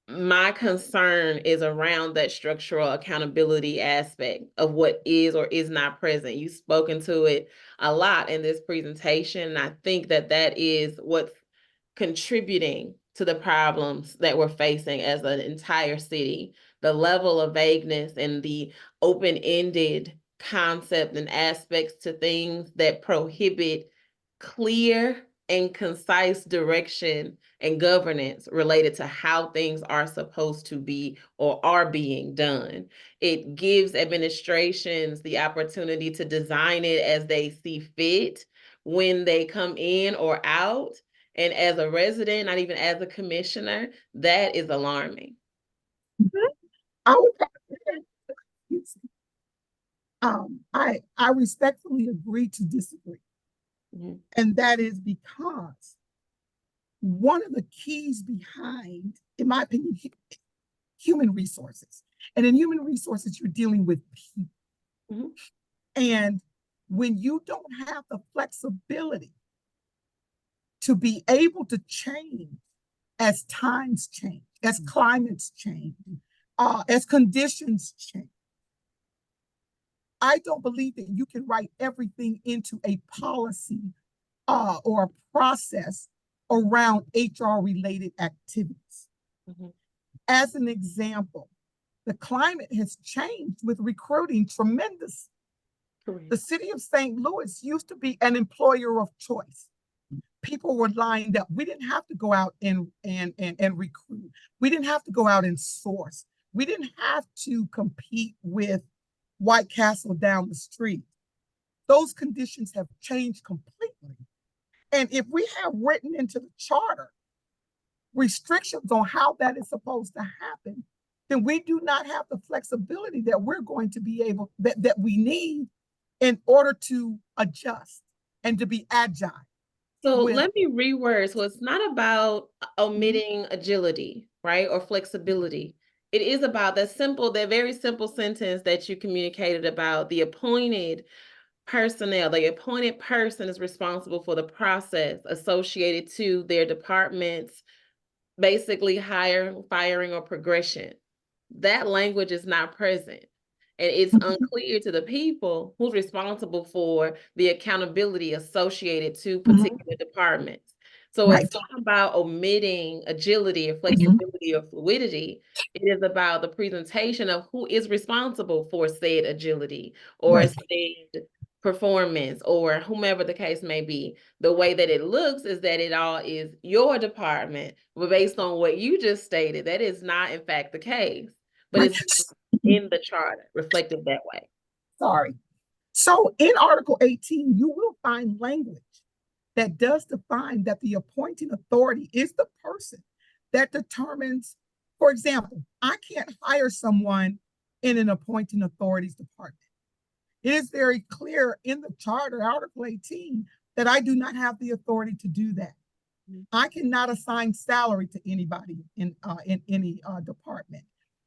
Speaker 1: my concern is around that structural accountability aspect of what is or is not present. You've spoken to it a lot in this presentation, and I think that that is what's contributing to the problems that we're facing as an entire city. The level of vagueness and the open-ended concept and aspects to things that prohibit clear and concise direction and governance related to how things are supposed to be or are being done. It gives administrations the opportunity to design it as they see fit when they come in or out. And as a resident, not even as a commissioner, that is alarming.
Speaker 2: I would I respectfully agree to disagree.
Speaker 1: Mhm.
Speaker 2: And that is because one of the keys behind, in my opinion, human resources. And in human resources, you're dealing with people.
Speaker 1: Mhm.
Speaker 2: And when you don't have the flexibility to be able to change as times change, as climates change, as conditions change, I don't believe that you can write everything into a policy or a process around HR related activities.
Speaker 1: Mhm.
Speaker 2: As an example, the climate has changed with recruiting tremendously.
Speaker 1: Correct.
Speaker 2: The city of St. Louis used to be an employer of choice. People were lined up. We didn't have to go out and recruit. We didn't have to go out and source. We didn't have to compete with White Castle down the street. Those conditions have changed completely. And if we have written into the charter restrictions on how that is supposed to happen, then we do not have the flexibility that we're going to be able, that we need in order to adjust and to be agile.
Speaker 1: So let me reword. So it's not about omitting agility, right? Or flexibility. It is about that very simple sentence that you communicated about the appointed personnel. The appointed person is responsible for the process associated to their department's basically hiring, firing, or progression. That language is not present. And it's unclear to the people who's responsible for the accountability associated to particular departments. So
Speaker 2: Right.
Speaker 1: it's not about omitting agility or flexibility or fluidity. It is about the presentation of who is responsible for said agility or
Speaker 2: Right.
Speaker 1: said performance or whomever the case may be. The way that it looks is that it all is your department, but based on what you just stated, that is not in fact the case. But
Speaker 2: Right.
Speaker 1: it's in the charter, reflected that way.
Speaker 2: Sorry. So in Article 18, you will find language that does define that the appointing authority is the person that determines, for example, I can't hire someone in an appointing authorities department. It is very clear in the charter, Article 18, that I do not have the authority to do that. I cannot assign salary to anybody in any department.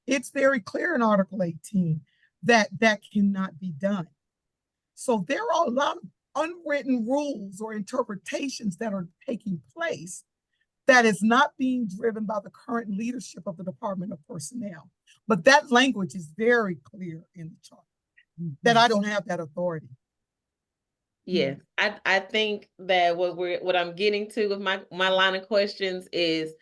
Speaker 2: It's very clear in Article 18 that that cannot be done. So there are a lot of unwritten rules or interpretations that are taking place that is not being driven by the current leadership of the Department of Personnel. But that language is very clear in the chart that I don't have that authority.
Speaker 1: Yes, I think that what I'm getting to with my line of questions is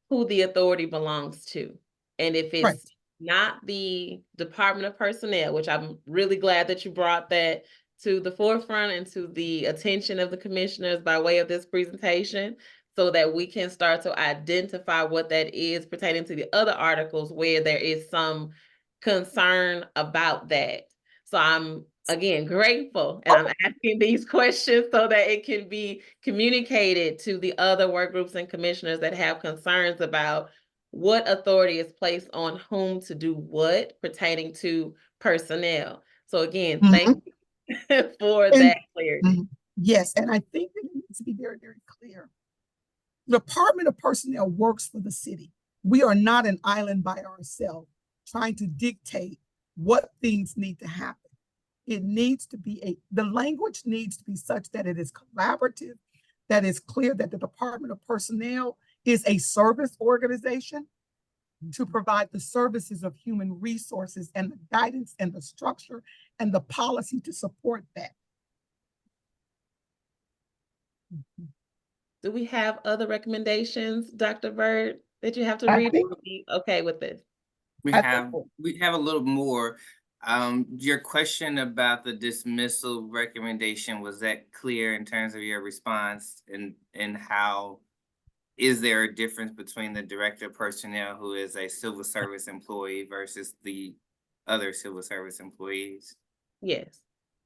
Speaker 1: who the authority belongs to. And if it's
Speaker 2: Right.
Speaker 1: not the Department of Personnel, which I'm really glad that you brought that to the forefront and to the attention of the commissioners by way of this presentation, so that we can start to identify what that is pertaining to the other articles where there is some concern about that. So I'm again grateful, and I'm asking these questions so that it can be communicated to the other work groups and commissioners that have concerns about what authority is placed on whom to do what pertaining to personnel. So again, thank you for that clarity.
Speaker 2: Yes, and I think that it needs to be very, very clear. The Department of Personnel works for the city. We are not an island by ourselves trying to dictate what things need to happen. It needs to be the language needs to be such that it is collaborative, that is clear that the Department of Personnel is a service organization to provide the services of human resources and the guidance and the structure and the policy to support that.
Speaker 1: Do we have other recommendations, Dr. Bird, that you have to
Speaker 2: I
Speaker 1: read?
Speaker 2: think-
Speaker 1: Or be okay with this?
Speaker 3: We
Speaker 2: I
Speaker 3: have,
Speaker 2: think-
Speaker 3: we have a little more. Your question about the dismissal recommendation, was that clear in terms of your response, and how is there a difference between the director of personnel who is a civil service employee versus the other civil service employees?
Speaker 1: Yes,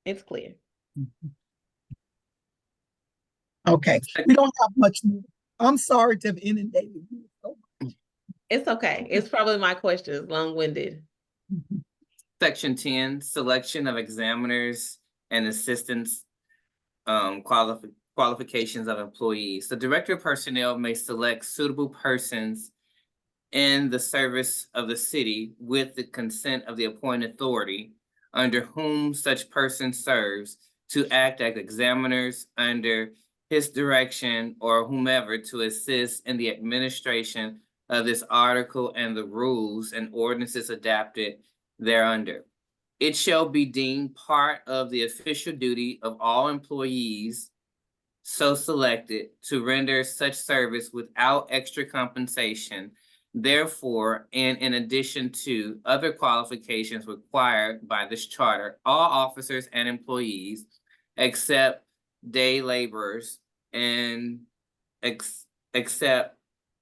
Speaker 1: it's clear.
Speaker 2: Okay, we don't have much more. I'm sorry to have inundated you so much.
Speaker 1: It's okay. It's probably my questions, long-winded.
Speaker 3: Section 10, selection of examiners and assistants, qualifications of employees. The director of personnel may select suitable persons in the service of the city with the consent of the appointed authority under whom such person serves to act as examiners under his direction or whomever to assist in the administration of this article and the rules and ordinances adapted thereunder. It shall be deemed part of the official duty of all employees so selected to render such service without extra compensation. Therefore, and in addition to other qualifications required by this charter, all officers and employees, except day laborers and except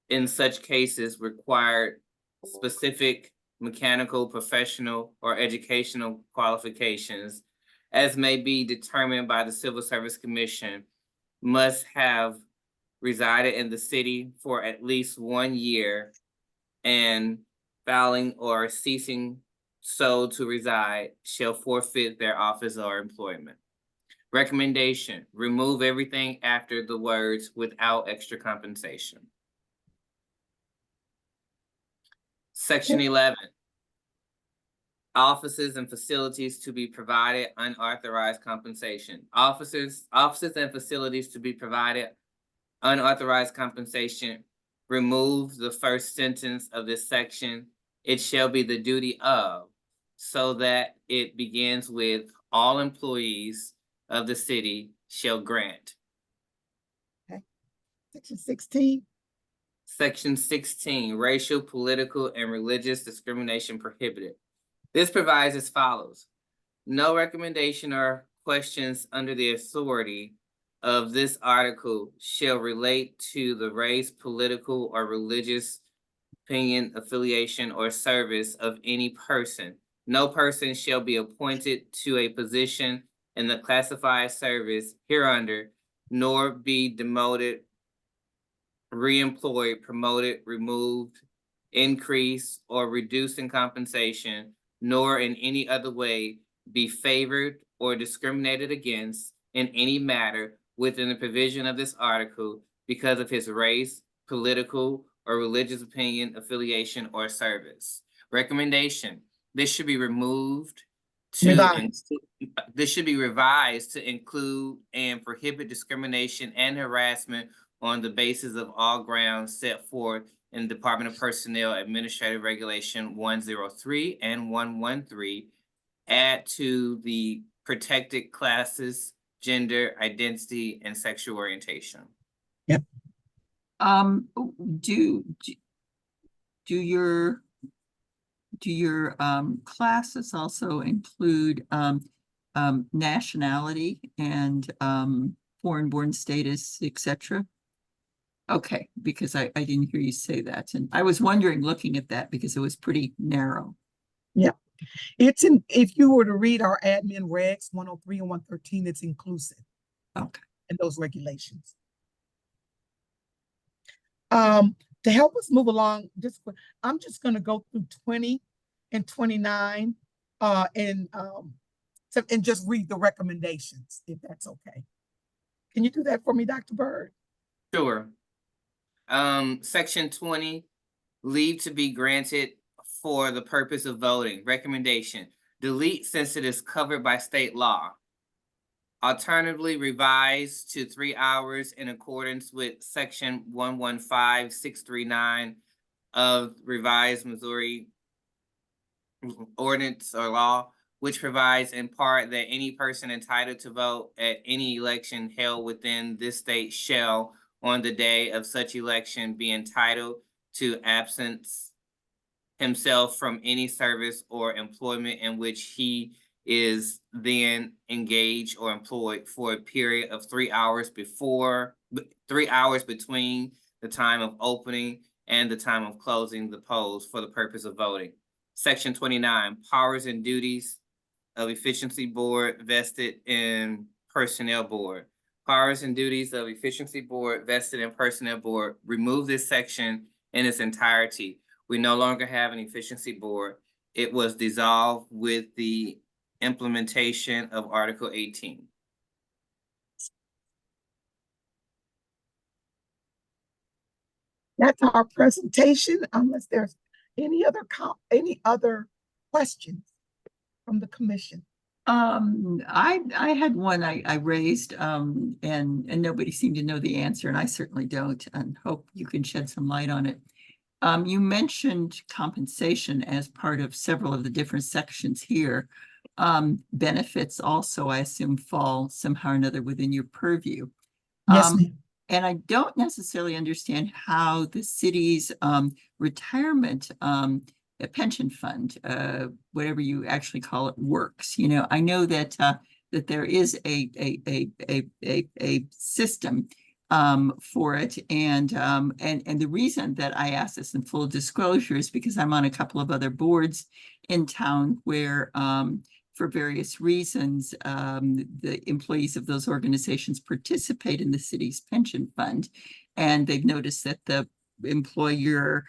Speaker 3: in such cases required specific mechanical, professional, or educational qualifications as may be determined by the Civil Service Commission, must have resided in the city for at least 1 year and filing or ceasing so to reside shall forfeit their office or employment. Recommendation, remove everything after the words without extra compensation. Section 11. Offices and facilities to be provided unauthorized compensation. Offices and facilities to be provided unauthorized compensation. Remove the first sentence of this section. It shall be the duty of, so that it begins with all employees of the city shall grant.
Speaker 2: Okay. Section 16.
Speaker 3: Section 16, racial, political, and religious discrimination prohibited. This provides as follows. No recommendation or questions under the authority of this article shall relate to the race, political, or religious opinion, affiliation, or service of any person. No person shall be appointed to a position in the classified service hereunder, nor be demoted, reemployed, promoted, removed, increased, or reduced in compensation, nor in any other way be favored or discriminated against in any matter within the provision of this article because of his race, political, or religious opinion, affiliation, or service. Recommendation: this should be removed to
Speaker 2: Revised.
Speaker 3: this should be revised to include and prohibit discrimination and harassment on the basis of all grounds set forth in Department of Personnel Administrative Regulation 103 and 113. Add to the protected classes, gender, identity, and sexual orientation.
Speaker 4: Do your classes also include nationality and foreign-born status, etc.? Okay, because I didn't hear you say that, and I was wondering, looking at that, because it was pretty narrow.
Speaker 2: It's in, if you were to read our admin regs 103 and 113, it's inclusive
Speaker 4: Okay.
Speaker 2: in those regulations. To help us move along, I'm just going to go through 20 and 29 and just read the recommendations, if that's okay. Can you do that for me, Dr. Bird?
Speaker 3: Sure. Section 20, leave to be granted for the purpose of voting. Recommendation: delete since it is covered by state law. Alternatively, revise to 3 hours in accordance with section 115639 of revised Missouri ordinance or law, which provides in part that any person entitled to vote at any election held within this state shall, on the day of such election, be entitled to absence himself from any service or employment in which he is then engaged or employed for a period of 3 hours between the time of opening and the time of closing the polls for the purpose of voting. Section 29, powers and duties of Efficiency Board vested in Personnel Board. Powers and duties of Efficiency Board vested in Personnel Board. Remove this section in its entirety. We no longer have an Efficiency Board. It was dissolved with the implementation of Article 18.
Speaker 2: That's our presentation, unless there's any other questions from the commission.
Speaker 4: I had one I raised, and nobody seemed to know the answer, and I certainly don't, and hope you can shed some light on it. You mentioned compensation as part of several of the different sections here. Benefits also, I assume, fall somehow or another within your purview.
Speaker 2: Yes, ma'am.
Speaker 4: And I don't necessarily understand how the city's retirement a pension fund, whatever you actually call it, works. You know, I know that that there is a system for it, and the reason that I ask this in full disclosure is because I'm on a couple of other boards in town where for various reasons, the employees of those organizations participate in the city's pension fund, and they've noticed that the employer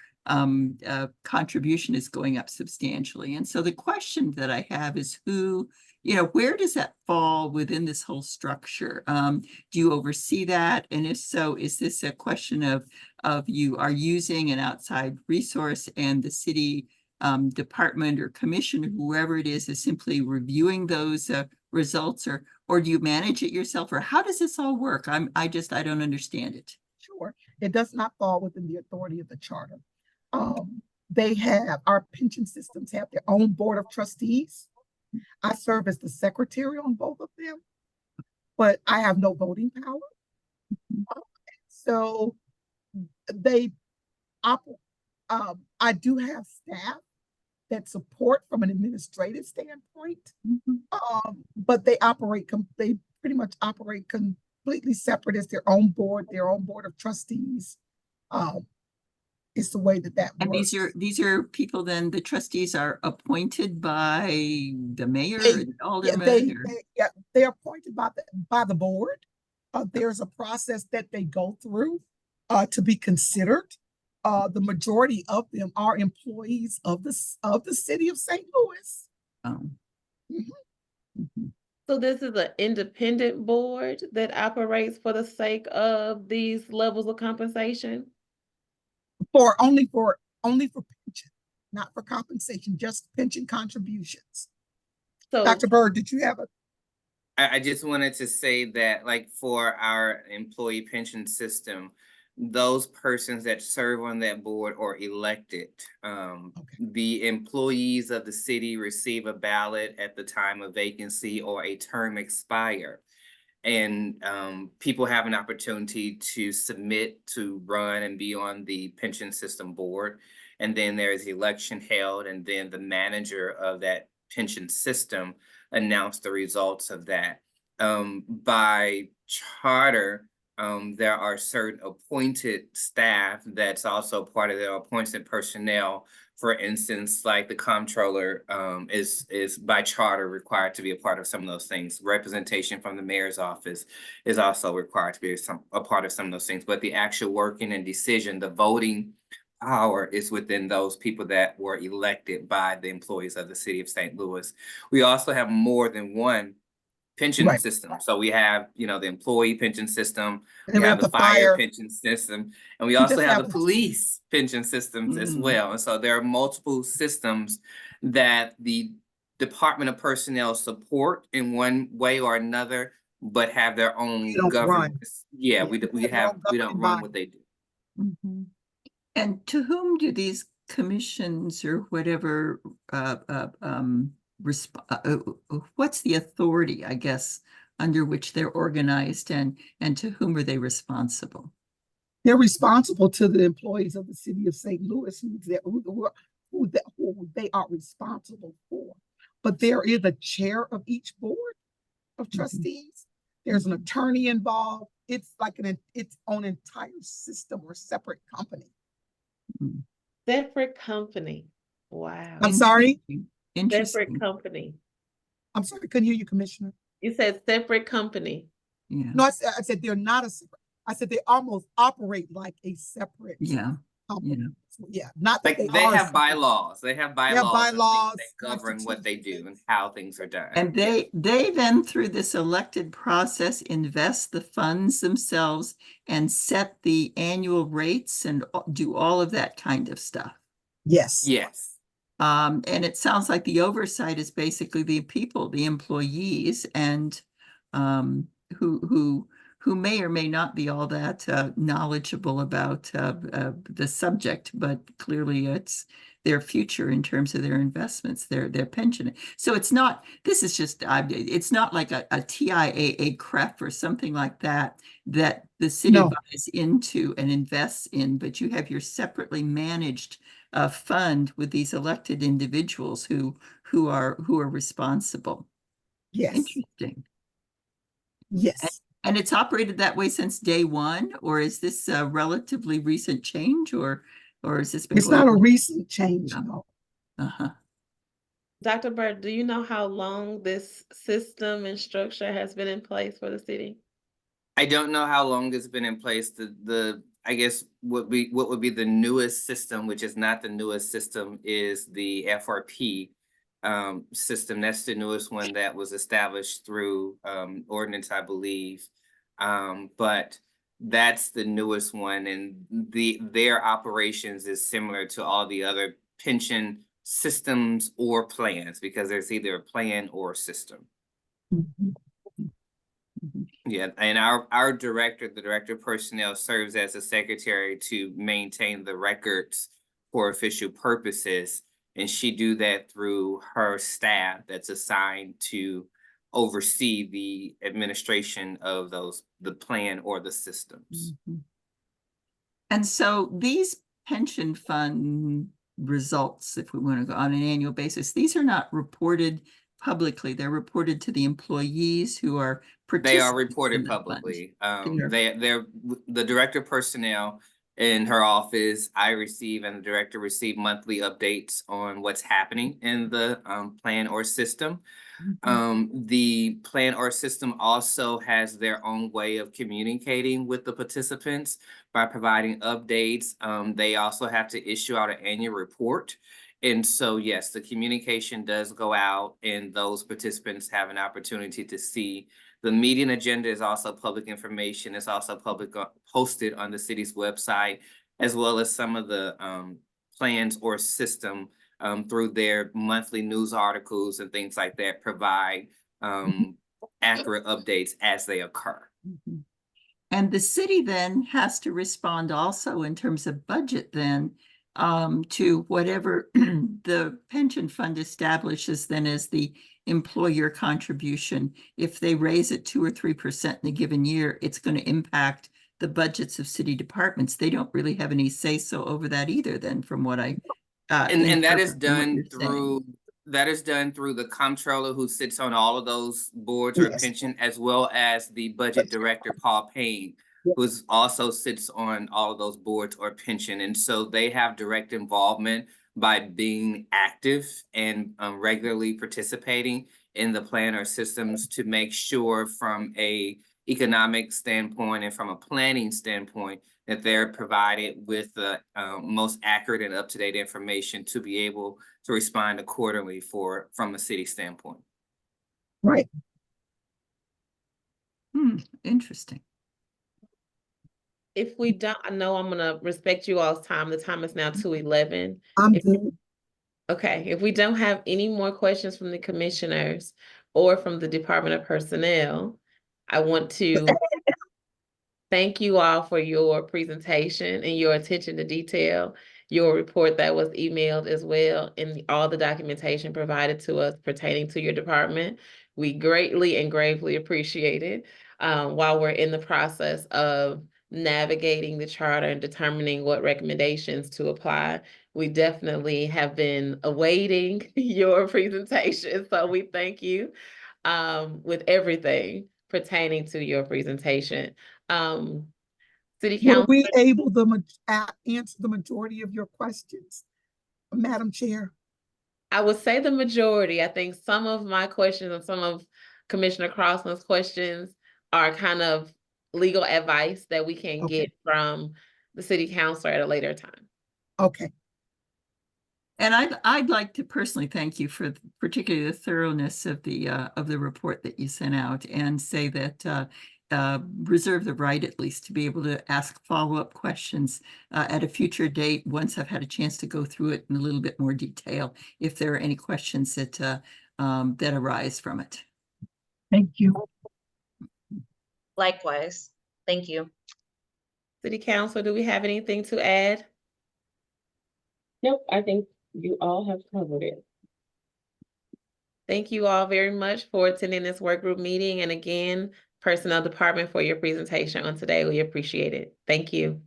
Speaker 4: contribution is going up substantially. And so the question that I have is where does that fall within this whole structure? Do you oversee that? And if so, is this a question of you are using an outside resource and the city department or commission, whoever it is simply reviewing those results, or do you manage it yourself, or how does this all work? I don't understand it.
Speaker 2: Sure, it does not fall within the authority of the charter. Our pension systems have their own board of trustees. I serve as the secretary on both of them, but I have no voting power. So I do have staff that support from an administrative standpoint, but they pretty much operate completely separate as their own board of trustees. It's the way that
Speaker 4: And
Speaker 2: works.
Speaker 4: these are people then, the trustees are appointed by the mayor
Speaker 2: They-
Speaker 4: and
Speaker 2: Yeah,
Speaker 4: aldermen or?
Speaker 2: they're appointed by the board. There's a process that they go through to be considered. The majority of them are employees of the city of St. Louis.
Speaker 4: um,
Speaker 2: Mhm.
Speaker 4: mhm.
Speaker 1: So this is an independent board that operates for the sake of these levels of compensation?
Speaker 2: Only for pension, not for compensation, just pension contributions.
Speaker 1: So,
Speaker 2: Dr. Bird, did you have a?
Speaker 3: I just wanted to say that, like, for our employee pension system, those persons that serve on that board are elected.
Speaker 2: Okay.
Speaker 3: The employees of the city receive a ballot at the time of vacancy or a term expire. And people have an opportunity to submit to run and be on the pension system board. And then there's election held, and then the manager of that pension system announced the results of that. By charter, there are certain appointed staff that's also part of their appointed personnel. For instance, like the comptroller is by charter required to be a part of some of those things. Representation from the mayor's office is also required to be a part of some of those things. But the actual working and decision, the voting power is within those people that were elected by the employees of the city of St. Louis. We also have more than one pension
Speaker 2: Right.
Speaker 3: system. So we have, the employee pension system,
Speaker 2: And
Speaker 3: we
Speaker 2: then we
Speaker 3: have
Speaker 2: have
Speaker 3: the
Speaker 2: the
Speaker 3: fire
Speaker 2: fire.
Speaker 3: pension system, and we
Speaker 2: We
Speaker 3: also
Speaker 2: just
Speaker 3: have the
Speaker 2: have
Speaker 3: police pension systems as well. And so there are multiple systems that the Department of Personnel support in one way or another, but have their
Speaker 2: We
Speaker 3: own
Speaker 2: don't run.
Speaker 3: governance. Yeah, we
Speaker 2: They have their own
Speaker 3: we don't
Speaker 2: governing
Speaker 3: run
Speaker 2: body.
Speaker 3: what they do.
Speaker 4: Mhm. And to whom do these commissions or whatever, what's the authority, I guess, under which they're organized, and to whom are they responsible?
Speaker 2: They're responsible to the employees of the city of St. Louis who they are responsible for. But there is a chair of each board of trustees. There's an attorney involved. It's like its own entire system or separate company.
Speaker 4: Mm.
Speaker 1: separate company. Wow.
Speaker 2: I'm sorry.
Speaker 1: Separate
Speaker 4: Interesting.
Speaker 1: company.
Speaker 2: I'm sorry, I couldn't hear you, Commissioner.
Speaker 1: You said separate company.
Speaker 4: Yeah,
Speaker 2: No, I said they're not a separate. I said they almost operate like a separate
Speaker 4: yeah,
Speaker 2: company.
Speaker 4: yeah.
Speaker 2: Yeah, not that
Speaker 3: Like
Speaker 2: they
Speaker 3: they
Speaker 2: are
Speaker 3: have
Speaker 2: separate.
Speaker 3: bylaws. They have bylaws and things
Speaker 2: bylaws,
Speaker 3: that govern what they do and
Speaker 2: constitutions.
Speaker 3: how things are done.
Speaker 4: And they then, through this elected process, invest the funds themselves and set the annual rates and do all of that kind of stuff.
Speaker 2: Yes.
Speaker 3: Yes.
Speaker 4: And it sounds like the oversight is basically the people, the employees, and who may or may not be all that knowledgeable about the subject, but clearly it's their future in terms of their investments, their pension. So it's not, this is just, it's not like a TIAA CREF or something like that the city
Speaker 2: No.
Speaker 4: buys into and invests in, but you have your separately managed fund with these elected individuals who are responsible.
Speaker 2: Yes.
Speaker 4: Interesting.
Speaker 2: Yes.
Speaker 4: And it's operated that way since day one, or is this a relatively recent change, or is this been
Speaker 2: It's
Speaker 4: going
Speaker 2: not a
Speaker 4: on?
Speaker 2: recent change,
Speaker 4: Yeah.
Speaker 2: no.
Speaker 4: Uh-huh.
Speaker 1: Dr. Bird, do you know how long this system and structure has been in place for the city?
Speaker 3: I don't know how long it's been in place. I guess what would be the newest system, which is not the newest system, is the FRP system. That's the newest one that was established through ordinance, I believe. But that's the newest one, and their operations is similar to all the other pension systems or plans, because there's either a plan or a system.
Speaker 2: Mhm.
Speaker 3: Yeah, and our director, the director of personnel, serves as a secretary to maintain the records for official purposes. And she do that through her staff that's assigned to oversee the administration of the plan or the systems.
Speaker 4: Mhm. And so these pension fund results, if we want to go on an annual basis, these are not reported publicly. They're reported to the employees who are
Speaker 3: They are
Speaker 4: participants in
Speaker 3: reported
Speaker 4: the fund.
Speaker 3: publicly.
Speaker 4: They're-
Speaker 3: They're the director of personnel in her office, I receive and the director receive monthly updates on what's happening in the plan or system. The plan or system also has their own way of communicating with the participants by providing updates. They also have to issue out an annual report. And so, yes, the communication does go out and those participants have an opportunity to see. The meeting agenda is also public information. It's also public posted on the city's website, as well as some of the plans or system through their monthly news articles and things like that provide accurate updates as they occur.
Speaker 4: Mhm. And the city then has to respond also in terms of budget then to whatever the pension fund establishes then as the employer contribution. If they raise it 2 or 3% in a given year, it's going to impact the budgets of city departments. They don't really have any say-so over that either then, from what I
Speaker 3: And that is
Speaker 4: interpret from what
Speaker 3: done
Speaker 4: you're saying.
Speaker 3: through the comptroller who sits on all of those boards or
Speaker 2: Yes.
Speaker 3: pension, as well as the budget director, Paul Payne, who also sits on all of those boards or pension. And so they have direct involvement by being active and regularly participating in the plan or systems to make sure from a economic standpoint and from a planning standpoint that they're provided with the most accurate and up-to-date information to be able to respond accordingly from a city standpoint.
Speaker 2: Right.
Speaker 4: Interesting.
Speaker 1: If we don't, I know I'm gonna respect you all's time. The time is now 2:11.
Speaker 2: I'm
Speaker 1: If-
Speaker 2: good.
Speaker 1: Okay, if we don't have any more questions from the commissioners or from the Department of Personnel, I want to thank you all for your presentation and your attention to detail, your report that was emailed as well, and all the documentation provided to us pertaining to your department. We greatly and gravely appreciate it while we're in the process of navigating the charter and determining what recommendations to apply. We definitely have been awaiting your presentation, so we thank you with everything pertaining to your presentation. City
Speaker 2: Were
Speaker 1: Council,
Speaker 2: we able to answer the majority of your questions, Madam Chair?
Speaker 1: I would say the majority. I think some of my questions and some of Commissioner Crossland's questions are kind of legal advice that we can
Speaker 2: Okay.
Speaker 1: get from the city council at a later time.
Speaker 2: Okay.
Speaker 4: And I'd like to personally thank you for particularly the thoroughness of the report that you sent out, and say that reserve the right at least to be able to ask follow-up questions at a future date once I've had a chance to go through it in a little bit more detail, if there are any questions that that arise from it.
Speaker 2: Thank you.
Speaker 5: Likewise, thank you.
Speaker 1: City Council, do we have anything to add?
Speaker 6: Nope, I think you all have covered it.
Speaker 1: Thank you all very much for attending this work group meeting. And again, Personnel Department, for your presentation on today. We appreciate it. Thank you.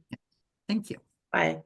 Speaker 4: Thank you.
Speaker 1: Bye.